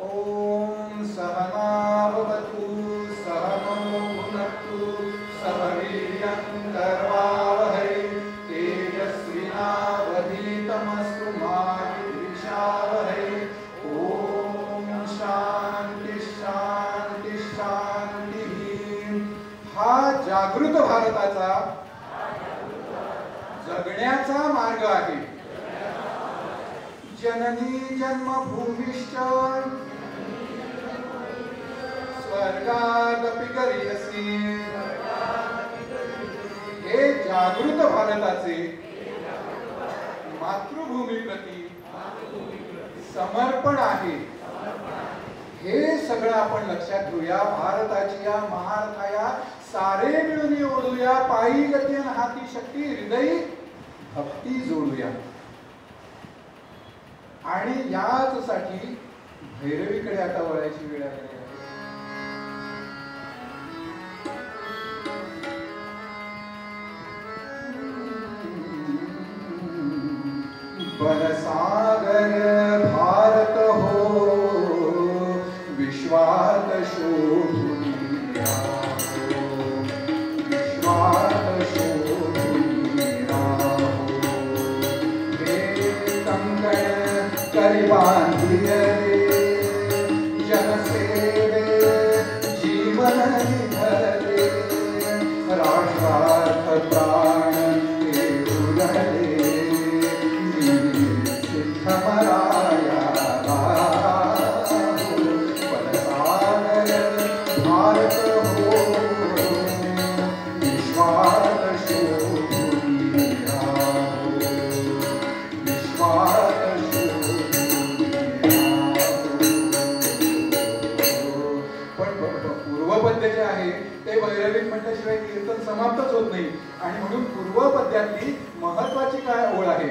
ओम सहना भवतु सहनौ भुनक्तु सह वीर्यं करवावहै तेजस्विनावधीतमस्तु मा विद्विषावहै. ओम शांती शांती शांती. हा जागृत भारताचा जगण्याचा मार्ग आहे. जननी जन्मभूमिश्च स्वर्गादपि गरीयसी. हे जागृत भारताचे मातृभूमी प्रती समर्पण आहे. हे सगळं आपण लक्षात घेऊया. भारताची या महारथाया सारे मिळून ओढूया. पायी गती हाती शक्ती हृदयी भक्ती जोडूया. आणि याच साठी भैरवीकडे आता वळायची वेळ आली आहे. बलसागर भारत हो विश्वात शोभुनिया हो, विश्वात शोभुनिया हो. हे कंकण करी बांधिले जनसेवे जीवन निधले. राष्ट्रार्थ प्राण ते उरले सिद्धमराया बलसागर भारत हो विश्वात शोभुनिया हो, विश्वात पूर्वपद्य जे आहे ते भैरवीत म्हटल्याशिवाय कीर्तन समाप्तच होत नाही. आणि म्हणून पूर्वपद्यातली महत्वाची काय ओळ आहे?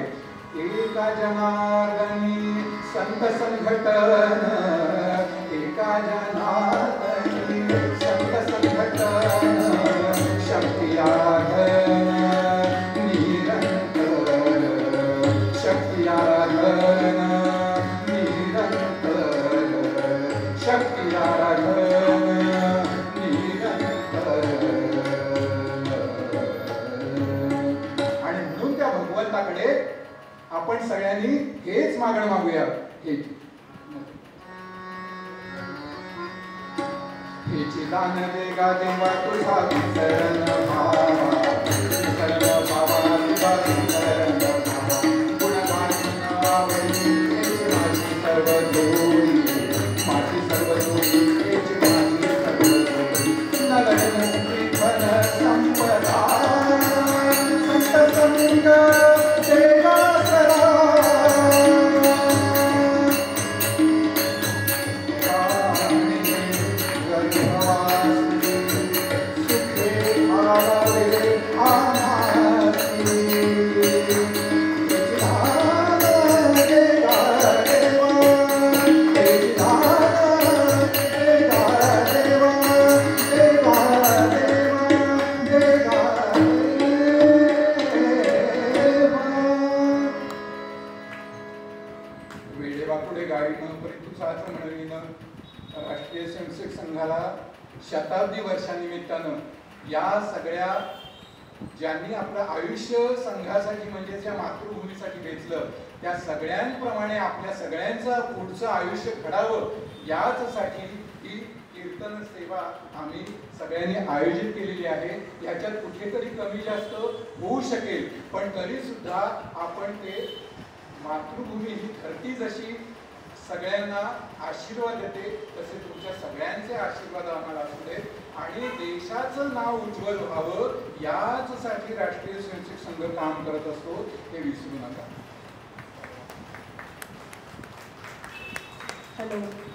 एका जनार्दनी संत संघटन, एका जनार्दनी संत संघटन, शक्ती आराधन निरंतर, शक्ती आराधन निरंतर, शक्ती आराधन निरंतर. आणि म्हणून त्या भगवंताकडे आपण सगळ्यांनी हेच मागणं मागूया. हेची दान देगा देवा तुझा विसरण भावा, विसरण भावा तुझा विसरण भावा, गुणगान आवडी हेची माझी सर्व जोडी, माझी सर्व जोडी हेची माझी सर्व जोडी. नलन विठ्ठल संपदा संत संग देवा सरा, राष्ट्रीय स्वयंसेवक संघाला शताब्दी वर्षानिमित्तानं या सगळ्या ज्यांनी आपलं आयुष्य संघासाठी म्हणजे त्या मातृभूमीसाठी वेचलं त्या सगळ्यांप्रमाणे आपल्या सगळ्यांचं पुढचं आयुष्य घडावं याचसाठी ही कीर्तन सेवा आम्ही सगळ्यांनी आयोजित केलेली आहे. याच्यात कुठेतरी कमी जास्त होऊ शकेल, पण तरी सुद्धा आपण ते मातृभूमी ही धरती जशी सगळ्यांना आशीर्वाद देते तसे तुमच्या सगळ्यांचे आशीर्वाद आम्हाला असू देत आणि देशाचं नाव उज्ज्वल व्हावं याचसाठी राष्ट्रीय स्वयंसेवक संघ काम करत असतो, हे विसरू नका. हॅलो.